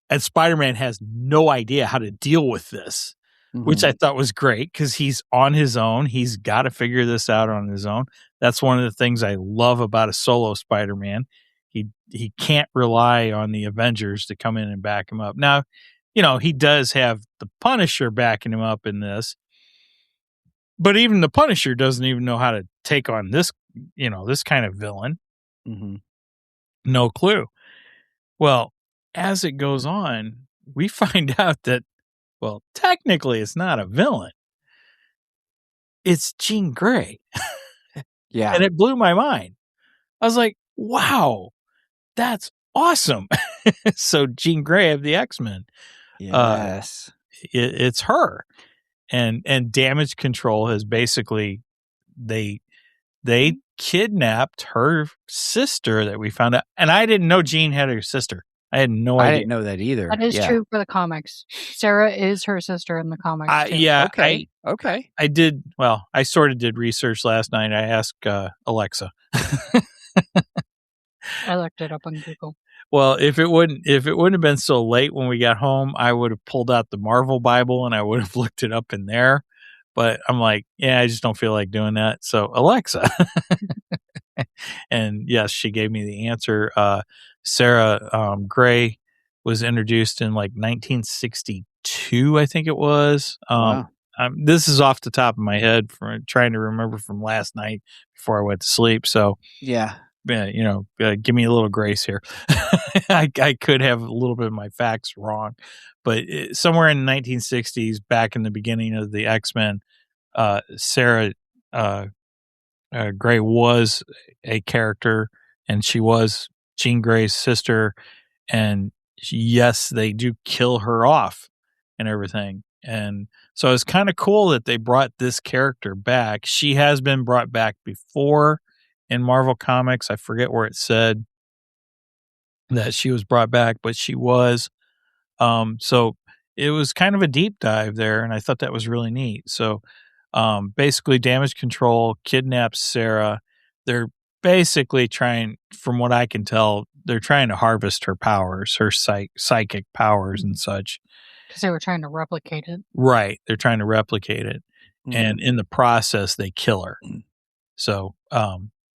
And Spider-Man has no idea how to deal with this, which I thought was great because he's on his own. He's got to figure this out on his own. That's one of the things I love about a solo Spider-Man. He can't rely on the Avengers to come in and back him up. Now, he does have the Punisher backing him up in this, but even the Punisher doesn't even know how to take on this, this kind of villain. No clue. Well, as it goes on, we find out that, well, technically it's not a villain. It's Jean Grey. Yeah. And it blew my mind. I was like, wow, that's awesome. So Jean Grey of the X-Men. Yes. It's her. And Damage Control has basically, they kidnapped her sister that we found out. And I didn't know Jean had her sister. I had no idea. I didn't know that either. That is true for the comics. Sarah is her sister in the comics, too. Yeah. Okay. I did. Well, I sort of did research last night. I asked Alexa. I looked it up on Google. Well, if it wouldn't have been so late when we got home, I would have pulled out the Marvel Bible and I would have looked it up in there. But I'm like, yeah, I just don't feel like doing that. So Alexa. And yes, she gave me the answer. Sarah Gray was introduced in like 1962, I think it was. Wow. This is off the top of my head from trying to remember from last night before I went to sleep. So Yeah. give me a little grace here. I could have a little bit of my facts wrong, but somewhere in the 1960s, back in the beginning of the X-Men, Sarah Gray was a character, and she was Jean Grey's sister. And yes, they do kill her off and everything. And so it's kind of cool that they brought this character back. She has been brought back before in Marvel Comics. I forget where it said that she was brought back, but she was. So it was kind of a deep dive there, and I thought that was really neat. So basically, Damage Control kidnaps Sarah. They're basically trying, from what I can tell, they're trying to harvest her powers, her psychic powers and such. Because they were trying to replicate it. Right. They're trying to replicate it. And in the process, they kill her. So,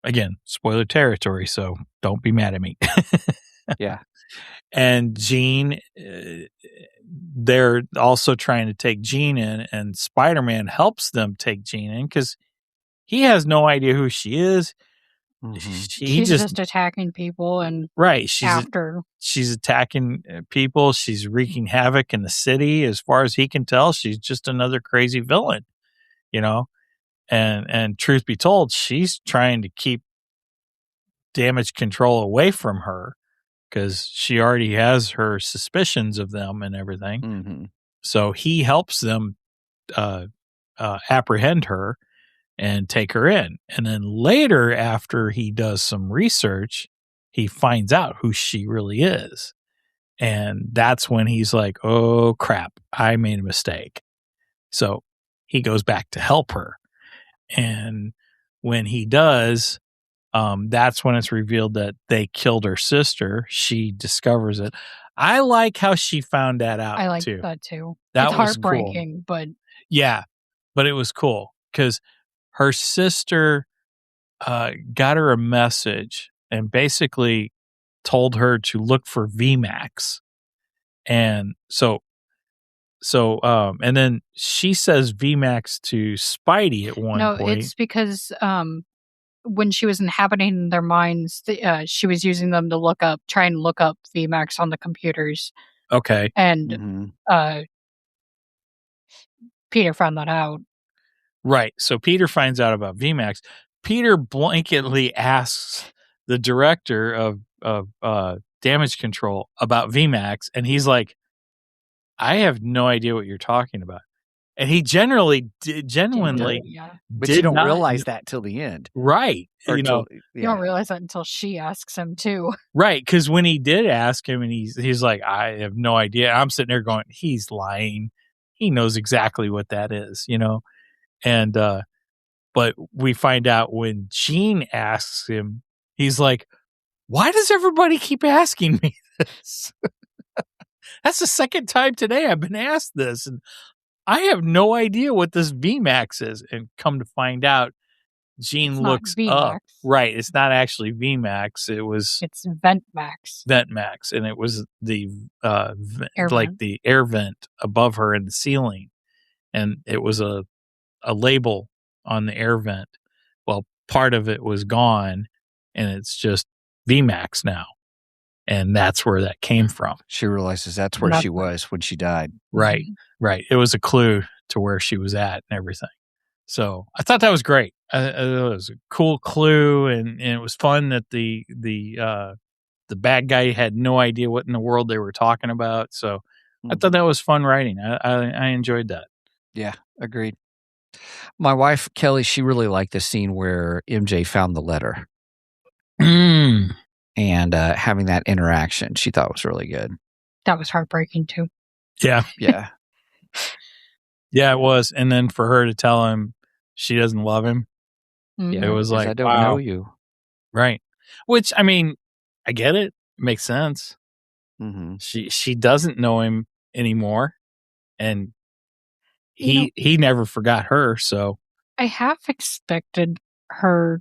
again, spoiler territory, so don't be mad at me. Yeah. And Jean, they're also trying to take Jean in, and Spider-Man helps them take Jean in because he has no idea who she is. She's just attacking people, and right, she's attacking people. She's wreaking havoc in the city. As far as he can tell, she's just another crazy villain, And truth be told, she's trying to keep Damage Control away from her because she already has her suspicions of them and everything. So he helps them apprehend her and take her in. And then later, after he does some research, he finds out who she really is. And that's when he's like, oh, crap, I made a mistake. So he goes back to help her. And when he does, that's when it's revealed that they killed her sister. She discovers it. I like how she found that out, I like too. that, too. That it's was heartbreaking, cool. but... Yeah, but it was cool because her sister got her a message and basically told her to look for VMAX. And and then she says VMAX to Spidey at one point. No, it's because when she was inhabiting their minds, she was using them to try and look up VMAX on the computers. Okay. And Peter found that out. Right. So Peter finds out about VMAX. Peter blanketly asks the director of Damage Control about VMAX, and he's like, I have no idea what you're talking about. And he genuinely but you don't realize that till the end. Right. You don't realize that until she asks him too. Right. Because when he did ask him and he's like, I have no idea. I'm sitting there going, he's lying. He knows exactly what that is, And, but we find out when Jean asks him, he's like, why does everybody keep asking me this? That's the second time today I've been asked this. And I have no idea what this VMAX is. And come to find out, Jean looks up. Right. It's not actually VMAX. It's VentMax. VentMax. And it was the, the air vent above her in the ceiling. And it was a label on the air vent. Well, part of it was gone and it's just VMAX now. And that's where that came from. She realizes that's where she was when she died. Right. Right. It was a clue to where she was at and everything. So I thought that was great. It was a cool clue, and it was fun that the bad guy had no idea what in the world they were talking about. So I thought that was fun writing. I enjoyed that. Yeah, agreed. My wife, Kelly, she really liked the scene where MJ found the letter. And having that interaction, she thought was really good. That was heartbreaking, too. Yeah. Yeah. Yeah, it was. And then for her to tell him she doesn't love him, it was like, I don't know you. Right. Which, I mean, I get it. It makes sense. She doesn't know him anymore. And he never forgot her. So I half expected her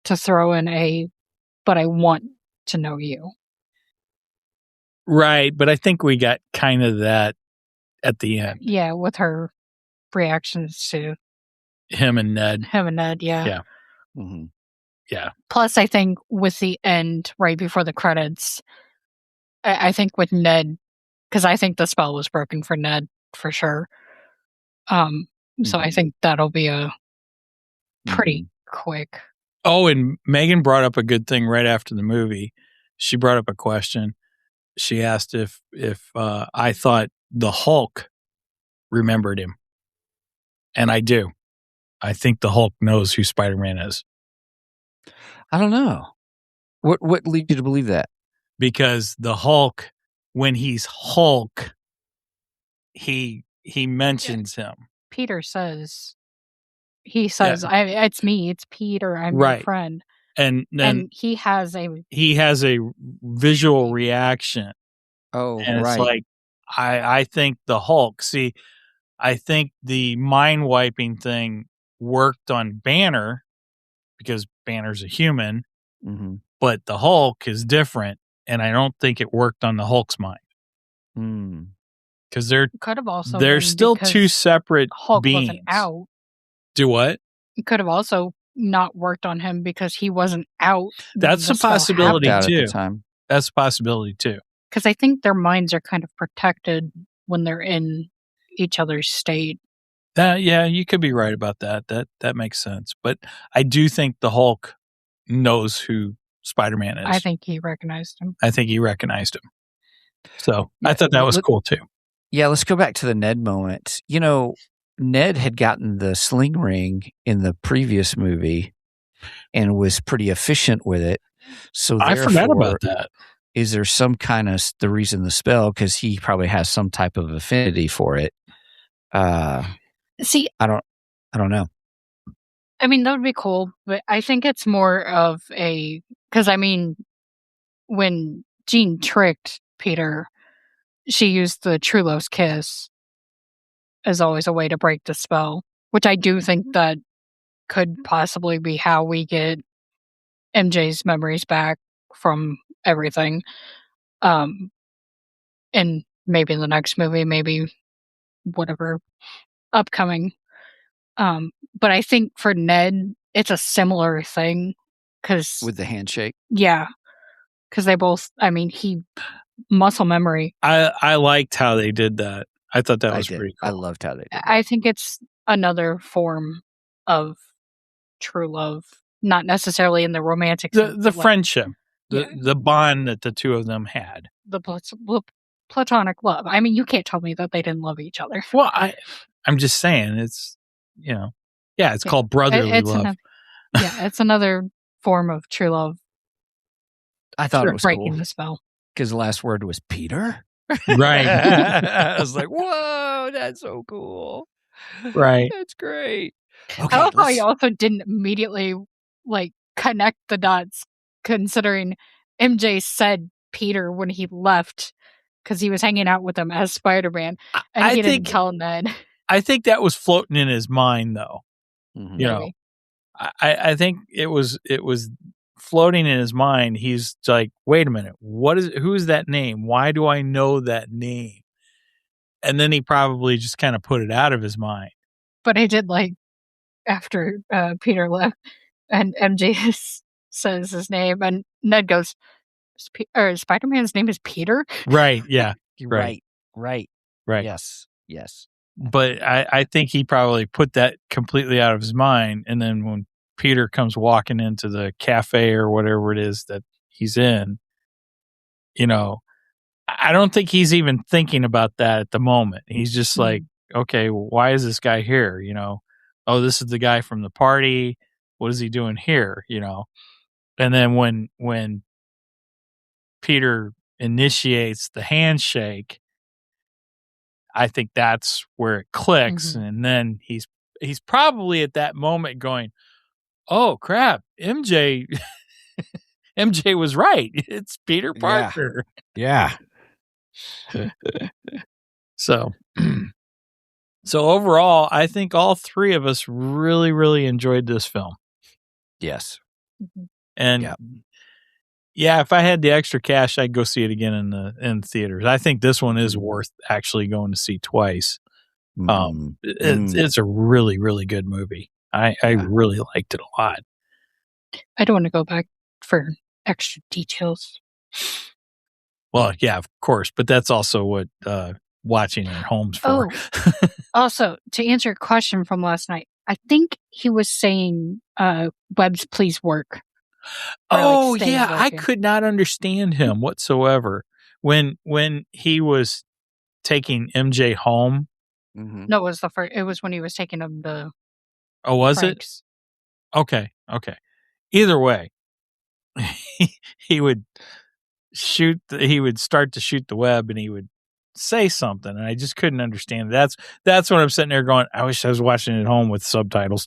to throw in but I want to know you. Right, but I think we got kind of that at the end. Yeah, with her reactions to Him and Ned. Yeah. Yeah. Mm-hmm. Yeah. Plus, I think with the end, right before the credits, I think with Ned, because I think the spell was broken for Ned for sure. So I think that'll be a pretty quick. Oh, and Megan brought up a good thing right after the movie. She brought up a question. She asked if I thought the Hulk remembered him, and I do. I think the Hulk knows who Spider-Man is. I don't know. What leads you to believe that? Because the Hulk, when he's Hulk, he mentions him. Peter says, it's me, it's Peter, I'm your friend. And then he has a visual reaction. Oh, and it's like, I think the Hulk, see, I think the mind wiping thing worked on Banner because Banner's a human, but the Hulk is different. And I don't think it worked on the Hulk's mind. Because they're still two separate Hulk beings. Wasn't out. Do what? It could have also not worked on him because he wasn't out. That's a possibility too. That's a possibility too. Because I think their minds are kind of protected when they're in each other's state. Yeah, you could be right about that. That makes sense. But I do think the Hulk knows who Spider-Man is. I think he recognized him. So I thought that was cool too. Yeah, let's go back to the Ned moment. You know, Ned had gotten the sling ring in the previous movie and was pretty efficient with it. So I forgot about that. Is there some kind of the reason the spell? Because he probably has some type of affinity for it. See, I don't know. I mean, that would be cool, but I think it's more of because I mean, when Jean tricked Peter, she used the True Love's kiss as always a way to break the spell, which I do think that could possibly be how we get MJ's memories back from everything. And maybe in the next movie, maybe whatever upcoming. But I think for Ned, it's a similar thing because with the handshake. Yeah, because they both. I mean, he muscle memory. I liked how they did that. I thought that was pretty cool. I loved how they did that. I think it's another form of true love, not necessarily in the romantic sense, the friendship, the bond that the two of them had, the platonic love. I mean, you can't tell me that they didn't love each other. Well, I'm just saying it's it's called brotherly love. It's another form of true love. I thought it was breaking cool the spell because the last word was Peter. Right. I was like, whoa, that's so cool. Right. That's great. Okay, I love how he also didn't immediately connect the dots, considering MJ said Peter when he left because he was hanging out with him as Spider-Man, and he didn't tell Ned. I think that was floating in his mind, though. Mm-hmm. You know, I think it was floating in his mind. He's like, wait a minute, who's that name? Why do I know that name? And then he probably just kind of put it out of his mind. But I did after Peter left and MJ says his name and Ned goes, Spider-Man's name is Peter? Right. Yeah. Right. Yes. But I think he probably put that completely out of his mind. And then when Peter comes walking into the cafe or whatever it is that he's in, I don't think he's even thinking about that at the moment. He's just like, okay, why is this guy here? Oh, this is the guy from the party. What is he doing here? And then when Peter initiates the handshake, I think that's where it clicks. Mm-hmm. And then he's probably at that moment going, oh crap, MJ was right. It's Peter Parker. Yeah. So overall, I think all three of us really, really enjoyed this film. Yes. And Yeah, if I had the extra cash, I'd go see it again in theaters. I think this one is worth actually going to see twice. It's a really, really good movie. I really liked it a lot. I don't want to go back for extra details. Well, yeah, of course, but that's also what watching at home's for. Also, to answer your question from last night, I think he was saying, "Webs, please work." Oh, yeah, I could not understand him whatsoever when he was taking MJ home. No, it was the first. It was when he was taking him to. Oh, was Frank's. it? Okay. Either way, he would he would start to shoot the web, and he would say something, and I just couldn't understand it. That's when I'm sitting there going, I wish I was watching it at home with subtitles.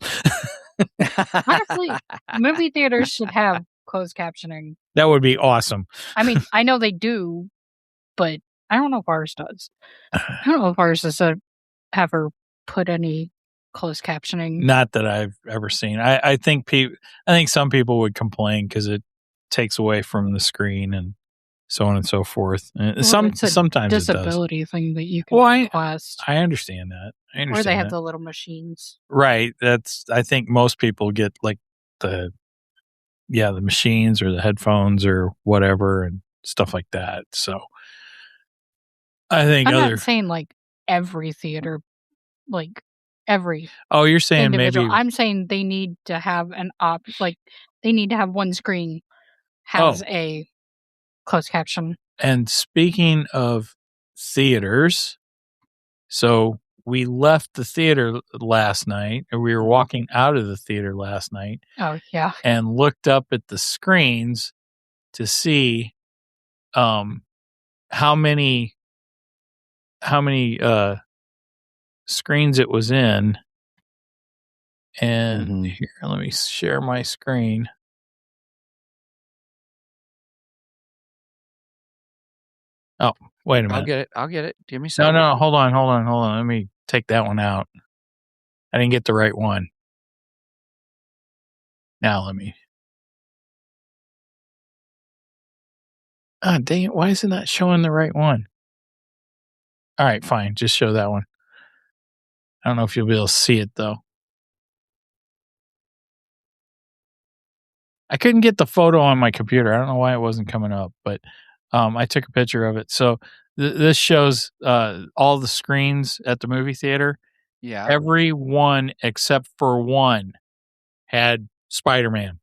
Honestly, movie theaters should have closed captioning. That would be awesome. I mean, I know they do, but I don't know if ours does. I don't know if ours has ever put any closed captioning. Not that I've ever seen. I think some people would complain because it takes away from the screen and so on and so forth. And sometimes disability it does. thing that you can request. I understand that. Or they have the little machines. Right. I think most people get like the machines or the headphones or whatever and stuff like that. So I think I'm not saying like every theater, like every. Oh, you're saying individual. maybe. I'm saying they need to have they need to have one screen has a closed caption. And speaking of theaters, so we left the theater last night, or we were walking out of the theater last night. Oh, yeah. And looked up at the screens to see how many screens it was in. And here, let me share my screen. Oh, wait a minute. I'll get it. Give me some. No, hold on. Let me take that one out. I didn't get the right one. Now let me. Ah, dang it. Why is it not showing the right one? All right, fine. Just show that one. I don't know if you'll be able to see it, though. I couldn't get the photo on my computer. I don't know why it wasn't coming up, but I took a picture of it. So this shows all the screens at the movie theater. Yeah. Every one except for one had Spider-Man.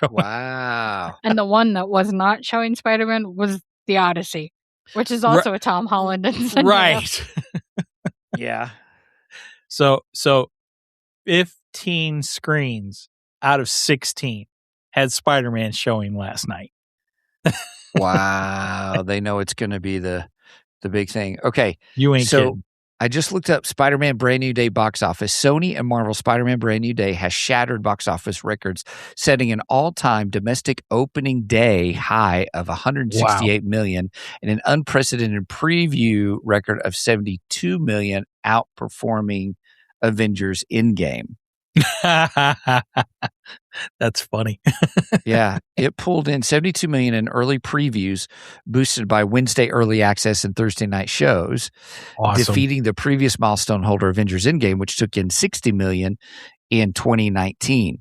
Wow. And the one that was not showing Spider-Man was The Odyssey, which is also a Tom Holland. Right. Yeah. So 15 screens out of 16 had Spider-Man showing last night. Wow. They know it's going to be the big thing. Okay. You ain't kidding. I just looked up Spider-Man Brand New Day box office. Sony and Marvel Spider-Man Brand New Day has shattered box office records, setting an all-time domestic opening day high of $168 million and an unprecedented preview record of $72 million, outperforming Avengers Endgame. That's funny. Yeah, it pulled in $72 million in early previews, boosted by Wednesday early access and Thursday night shows, defeating the previous milestone holder Avengers Endgame, which took in $60 million in 2019.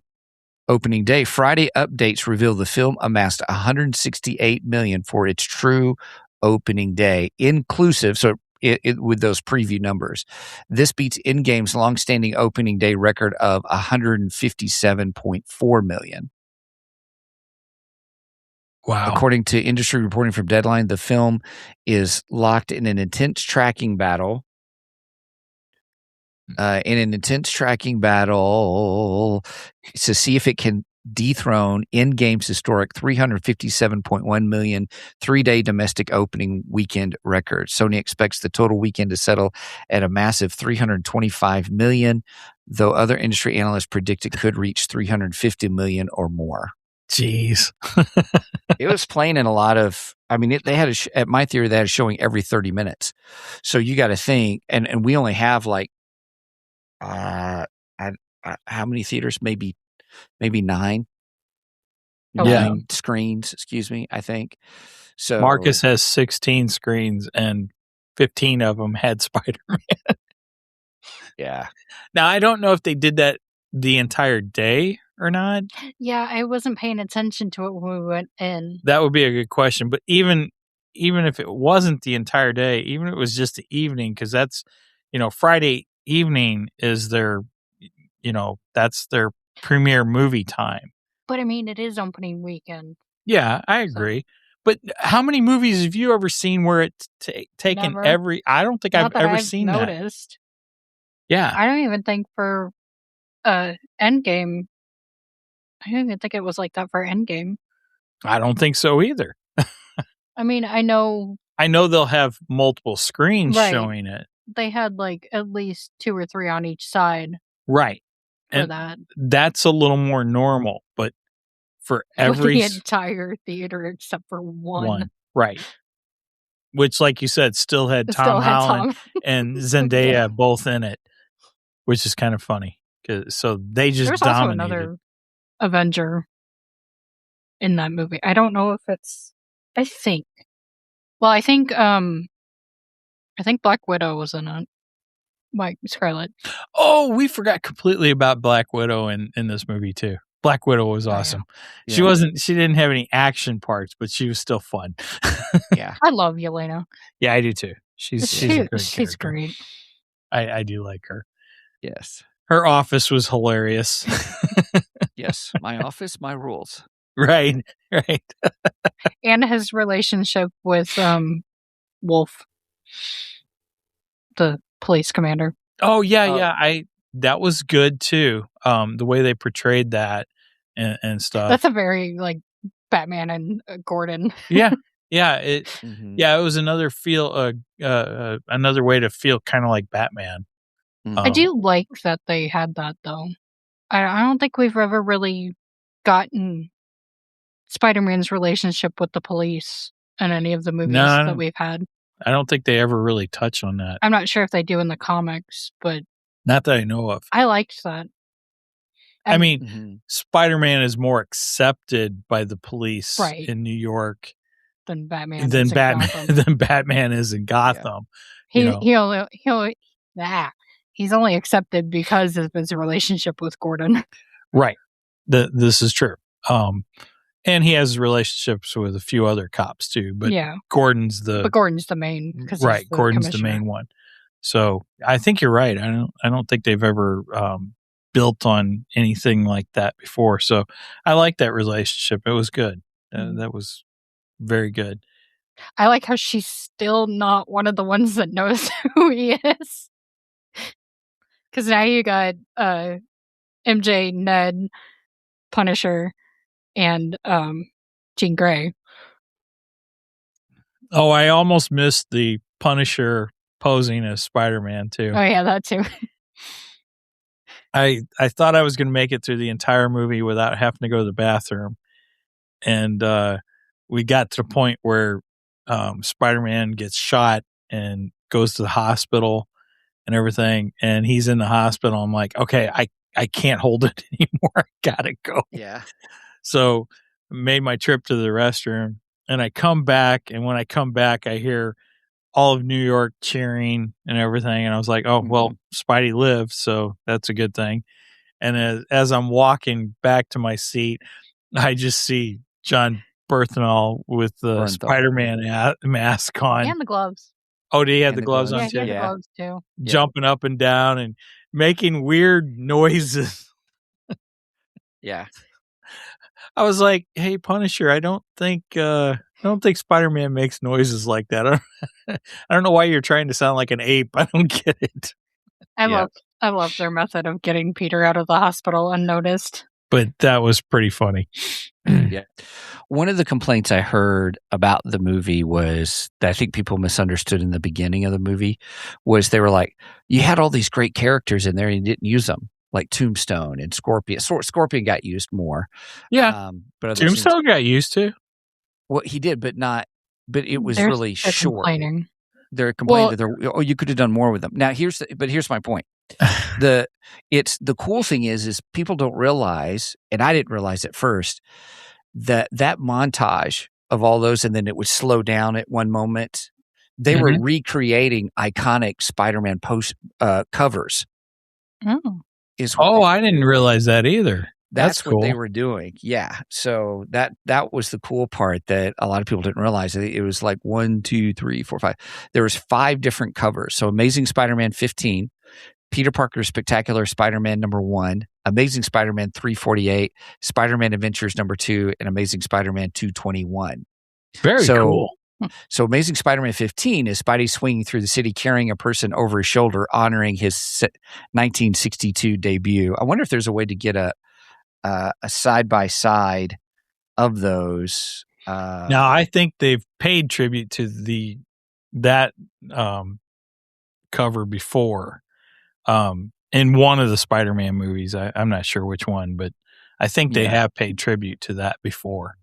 Opening day, Friday updates reveal the film amassed $168 million for its true opening day, inclusive. So with those preview numbers. This beats Endgame's longstanding opening day record of $157.4 million. Wow. According to industry reporting from Deadline, the film is locked in an intense tracking battle. To see if it can dethrone Endgame's historic $357.1 million 3-day domestic opening weekend record. Sony expects the total weekend to settle at a massive $325 million, though other industry analysts predict it could reach $350 million or more. Jeez. It was playing in a lot of, they had at my theater, they had a showing every 30 minutes. So you got to think, and we only have like, how many theaters? Maybe 9. 9 screens, excuse me, I think. So Marcus has 16 screens and 15 of them had Spider-Man. Yeah. Now, I don't know if they did that the entire day or not. Yeah, I wasn't paying attention to it when we went in. That would be a good question. But even if it wasn't the entire day, even if it was just the evening, because that's, Friday evening is their, that's their premiere movie time. But I mean, it is opening weekend. Yeah, I agree. But how many movies have you ever seen where it's taken Never. every? I don't think I've ever seen noticed. that. Yeah, I don't even think for Endgame. I don't even think it was like that for Endgame. I don't think so either. I mean, I know they'll have multiple screens Right. showing it. they had like at least 2 or 3 on each side Right. for And that. that's a little more normal, but for every the entire theater except for one. Right. Which, like you said, still had It Tom still had Holland Tom. and Zendaya Yeah. both in it, which is kind of funny. So they just There's also dominated. another Avenger in that movie. I don't know if it's. I think Black Widow was in it. Like Scarlet. Oh, we forgot completely about Black Widow in this movie too. Black Widow was awesome. Yeah. She didn't have any action parts, but she was still fun. Yeah. I love Yelena. Yeah, I do too. She's a great She's character. great. I do like her. Yes. Her office was hilarious. Yes. My office, my rules. Right. And his relationship with Wolf, the police commander. Oh yeah. That was good too. The way they portrayed that and stuff. That's a very like Batman and Gordon. Yeah. It Mhm. it was another another way to feel kind of like Batman. Mhm. I do like that they had that though. I don't think we've ever really gotten Spider-Man's relationship with the police in any of the movies that we've had. I don't think they ever really touch on that. I'm not sure if they do in the comics, but Not that I know of. I liked that. I mean, Mhm. Spider-Man is more accepted by the police Right. in New York Than Batman. than is in Batman Gotham. than Batman is in Gotham. He's only accepted because of his relationship with Gordon. Right. This is true. And he has relationships with a few other cops too, but yeah, Gordon's the main. 'Cause he's right. the Gordon's the commissioner. main one. So I think you're right. I don't think they've ever built on anything like that before. So I like that relationship. It was good. That was very good. I like how she's still not one of the ones that knows who he is. Because now you got MJ, Ned, Punisher, and Jean Grey. Oh, I almost missed the Punisher posing as Spider-Man too. Oh yeah, that too. I thought I was going to make it through the entire movie without having to go to the bathroom. And we got to the point where Spider-Man gets shot and goes to the hospital and everything. And he's in the hospital. I'm like, okay, I can't hold it anymore. I got to go. Yeah. So made my trip to the restroom and I come back. And when I come back, I hear all of New York cheering and everything. And I was like, oh, well, Spidey lives. So that's a good thing. And as I'm walking back to my seat, I just see Jon Bernthal with the Spider-Man mask on. And the gloves. Oh, did he have the gloves on Yeah, too? he had the gloves too. Jumping up and down and making weird noises. Yeah. I was like, "Hey, Punisher, I don't think Spider-Man makes noises like that. I don't know why you're trying to sound like an ape. I don't get it." I love their method of getting Peter out of the hospital unnoticed. But that was pretty funny. Yeah. One of the complaints I heard about the movie was that I think people misunderstood in the beginning of the movie was they were like, you had all these great characters in there and you didn't use them, like Tombstone and Scorpion. Scorpion got used more. Yeah. But Tombstone got used to. Well, he did, but it was They're really short. Complaining. They're complaining that you could have done more with them. Now here's my point. The cool thing is people don't realize, and I didn't realize at first, that montage of all those, and then it would slow down at one moment. They were recreating iconic Spider-Man post covers. Oh. I didn't realize that either. That's what they cool. were doing. Yeah. So that was the cool part that a lot of people didn't realize. It was like 1, 2, 3, 4, 5. There was 5 different covers. So Amazing Spider-Man 15, Peter Parker's Spectacular Spider-Man #1, Amazing Spider-Man 348, Spider-Man Adventures #2, and Amazing Spider-Man 221. Very cool. So Amazing Spider-Man 15 is Spidey swinging through the city carrying a person over his shoulder, honoring his 1962 debut. I wonder if there's a way to get a side-by-side of those. Now, I think they've paid tribute to that cover before in one of the Spider-Man movies. I'm not sure which one, but I think they have paid tribute to that before.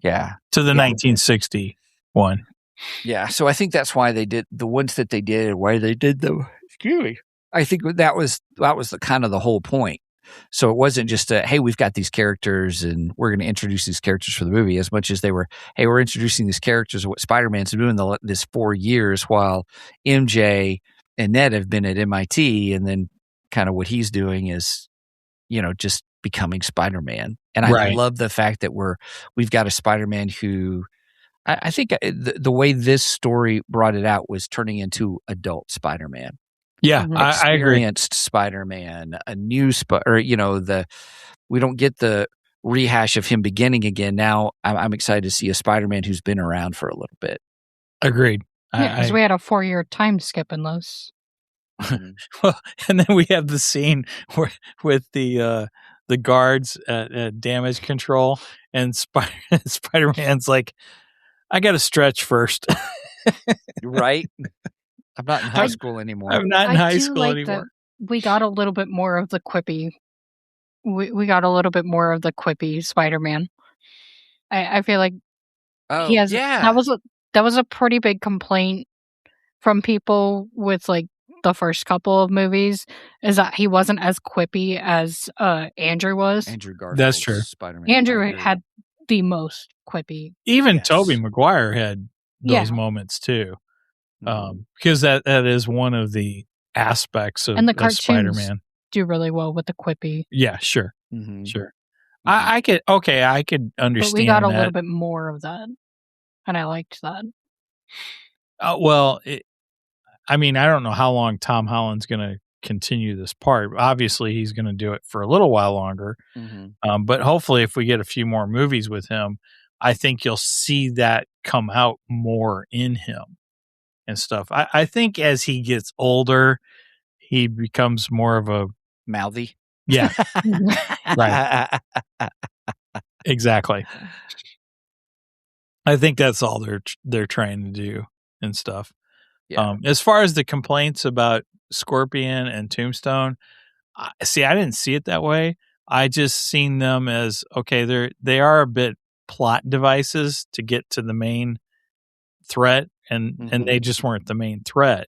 Yeah. To the 1960 one. Yeah. So I think that's why they did the ones that they did, why they did them. Excuse me. I think that was the kind of the whole point. So it wasn't just hey, we've got these characters and we're going to introduce these characters for the movie, as much as they were, hey, we're introducing these characters of what Spider-Man's been doing this 4 years while MJ and Ned have been at MIT, and then kind of what he's doing is, just becoming Spider-Man. And I love the fact that we've got a Spider-Man who I think the way this story brought it out was turning into adult Spider-Man. Yeah, I agree. Experienced Spider-Man, a new we don't get the rehash of him beginning again. Now I'm excited to see a Spider-Man who's been around for a little bit. Agreed. Yeah, because we had a 4-year time skip in those. Well, and then we have the scene with the guards at damage control, and Spider-Man's like, I got to stretch first. Right? I'm not in high school anymore. I'm not in high school anymore. We got a little bit more of the quippy. We got a little bit more of the quippy Spider-Man. I feel like he has. Yeah. That was a pretty big complaint from people with like the first couple of movies, is that he wasn't as quippy as Andrew was. Andrew Garfield. That's true. Spider-Man. Andrew had the most quippy. Even Tobey Maguire had those moments too. Because that is one of the aspects of, and the cartoons Spider-Man. Do really well with the quippy. Yeah, sure. Mm-hmm. Sure. I could understand. But we got a little bit more of that, and I liked that. Well, I don't know how long Tom Holland's going to continue this part. Obviously, he's going to do it for a little while longer. Mm-hmm. But hopefully, if we get a few more movies with him, I think you'll see that come out more in him and stuff. I think as he gets older, he becomes more of a mouthy. Yeah. Right. Exactly. I think that's all they're trying to do and stuff. Yeah. As far as the complaints about Scorpion and Tombstone, I didn't see it that way. I just seen them as, okay, they are a bit plot devices to get to the main threat, and they just weren't the main threat.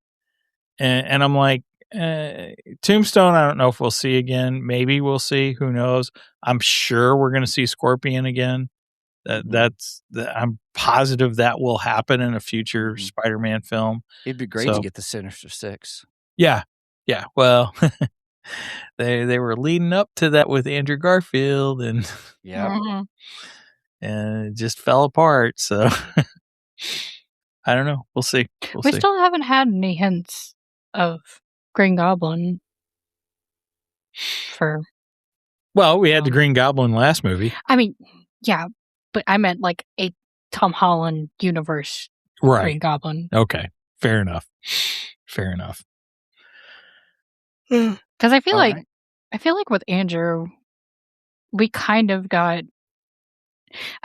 And I'm like, Tombstone, I don't know if we'll see again. Maybe we'll see. Who knows? I'm sure we're going to see Scorpion again. I'm positive that will happen in a future Spider-Man film. It'd be great to get the Sinister Six. Yeah. Yeah. Well, they were leading up to that with Andrew Garfield, and and it just fell apart. So I don't know. We'll see. We still haven't had any hints of Green Goblin Well, we had the Green Goblin last movie. Yeah, but I meant like a Tom Holland universe Green Goblin. Okay. Fair enough. Because I feel like with Andrew, we kind of got.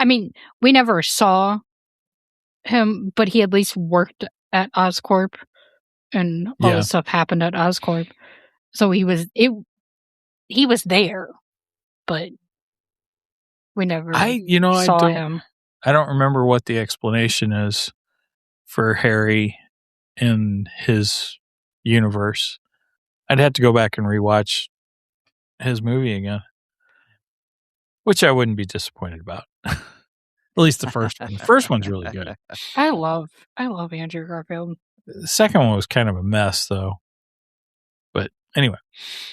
We never saw him, but he at least worked at Oscorp, and all this stuff happened at Oscorp. So he was there, but we never saw him. I don't remember what the explanation is for Harry in his universe. I'd have to go back and rewatch his movie again. which I wouldn't be disappointed about. At least the first one. The first one's really good. I love Andrew Garfield. The second one was kind of a mess, though. But anyway.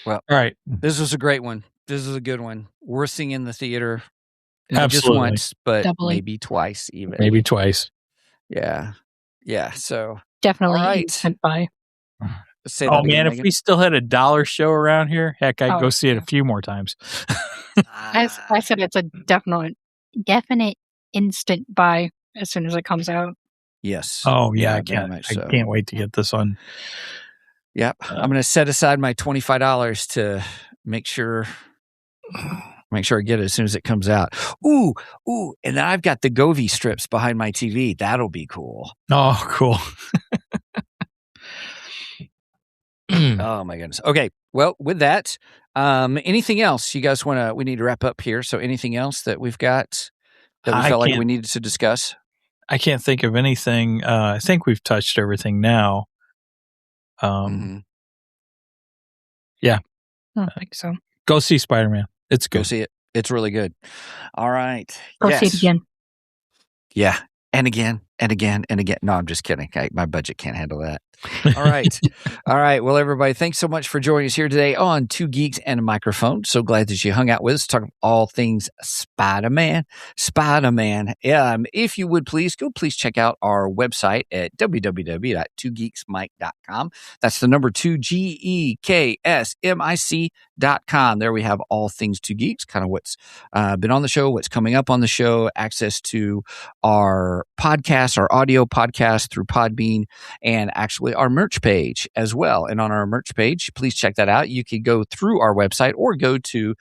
Well, all right. This was a great one. This is a good one. Worth seeing in the theater. Not Absolutely. just once, but Doubly. maybe twice even. Maybe twice. Yeah. Yeah. So Definitely all right. instant buy. Say that Oh, again, man, if Megan. we still had a dollar show around here, heck, I'd Oh, go see it yeah. a few more times. I said it's a definite instant buy as soon as it comes out. Yes. Oh, yeah, I very can't. much I so. can't wait to get this on. Yep. I'm going to set aside my $25 to make sure I get it as soon as it comes out. Ooh. And then I've got the Govee strips behind my TV. That'll be cool. Oh, cool. Oh my goodness. Okay. Well, with that, anything else you guys we need to wrap up here. So anything else that we've got that we felt like we needed to discuss? I can't think of anything. I think we've touched everything now. Yeah. I don't think so. Go see Spider-Man. It's good. Go see it. It's really good. All right. Go see it again. Yeah. And again, and again, and again. No, I'm just kidding. My budget can't handle that. All right. All right. Well, everybody, thanks so much for joining us here today on Two Geeks and a Microphone. So glad that you hung out with us, talking all things Spider-Man. If you would please check out our website at www.twogeeksmic.com. That's the number 2 GEKSMIC.com. There we have all things Two Geeks, kind of what's been on the show, what's coming up on the show, access to our podcast, our audio podcast through Podbean, and actually our merch page as well. And on our merch page, please check that out. You can go through our website or go to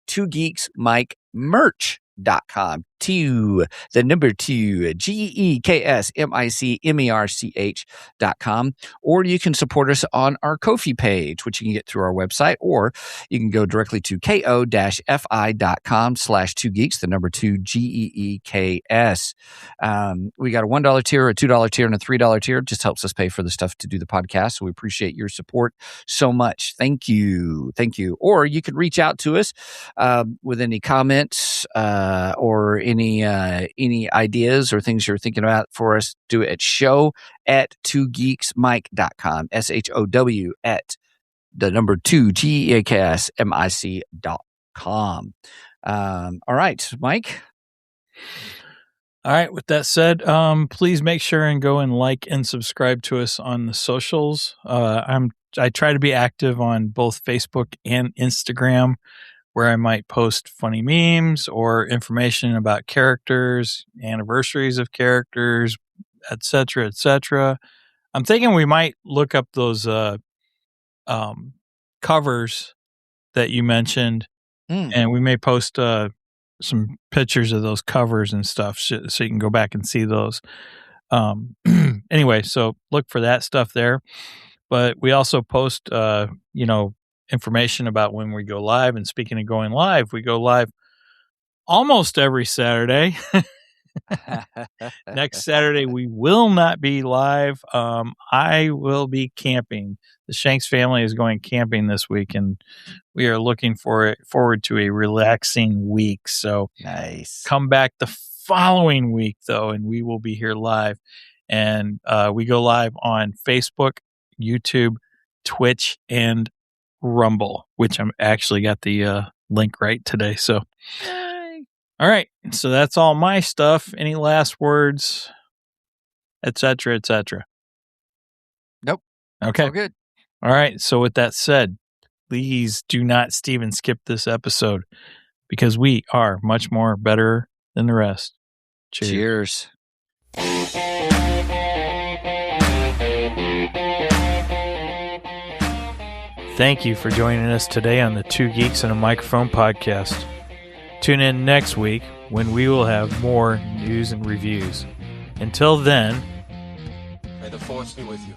twogeeksmicmerch.com. The number 2 GEKSMICMERCH.com, or you can support us on our Ko-fi page, which you can get through our website, or you can go directly to ko-fi.com/2geeks, the number 2 GEEKS. We got a $1 tier, a $2 tier, and a $3 tier. It just helps us pay for the stuff to do the podcast. So we appreciate your support so much. Thank you. Or you could reach out to us with any comments or any ideas or things you're thinking about for us. Do it at show@twogeeksmic.com. SHOW at the number 2 GEKSMIC.com. All right, Mike. All right. With that said, please make sure and go and like and subscribe to us on the socials. I try to be active on both Facebook and Instagram, where I might post funny memes or information about characters, anniversaries of characters, etc., etc. I'm thinking we might look up those covers that you mentioned, and we may post some pictures of those covers and stuff so you can go back and see those. Anyway, so look for that stuff there. But we also post, information about when we go live. And speaking of going live, we go live almost every Saturday. Next Saturday, we will not be live. I will be camping. The Shanks family is going camping this week, and we are looking forward to a relaxing week. So nice. Come back the following week, though, and we will be here live. And we go live on Facebook, YouTube, Twitch, and Rumble, which I'm actually got the link right today. So, all right. So that's all my stuff. Any last words, etc., etc.? Nope. Okay. All good. All right. So with that said, please do not Steven skip this episode, because we are much more better than the rest. Cheers. Thank you for joining us today on the Two Geeks and a Microphone podcast. Tune in next week when we will have more news and reviews. Until then, may the force be with you.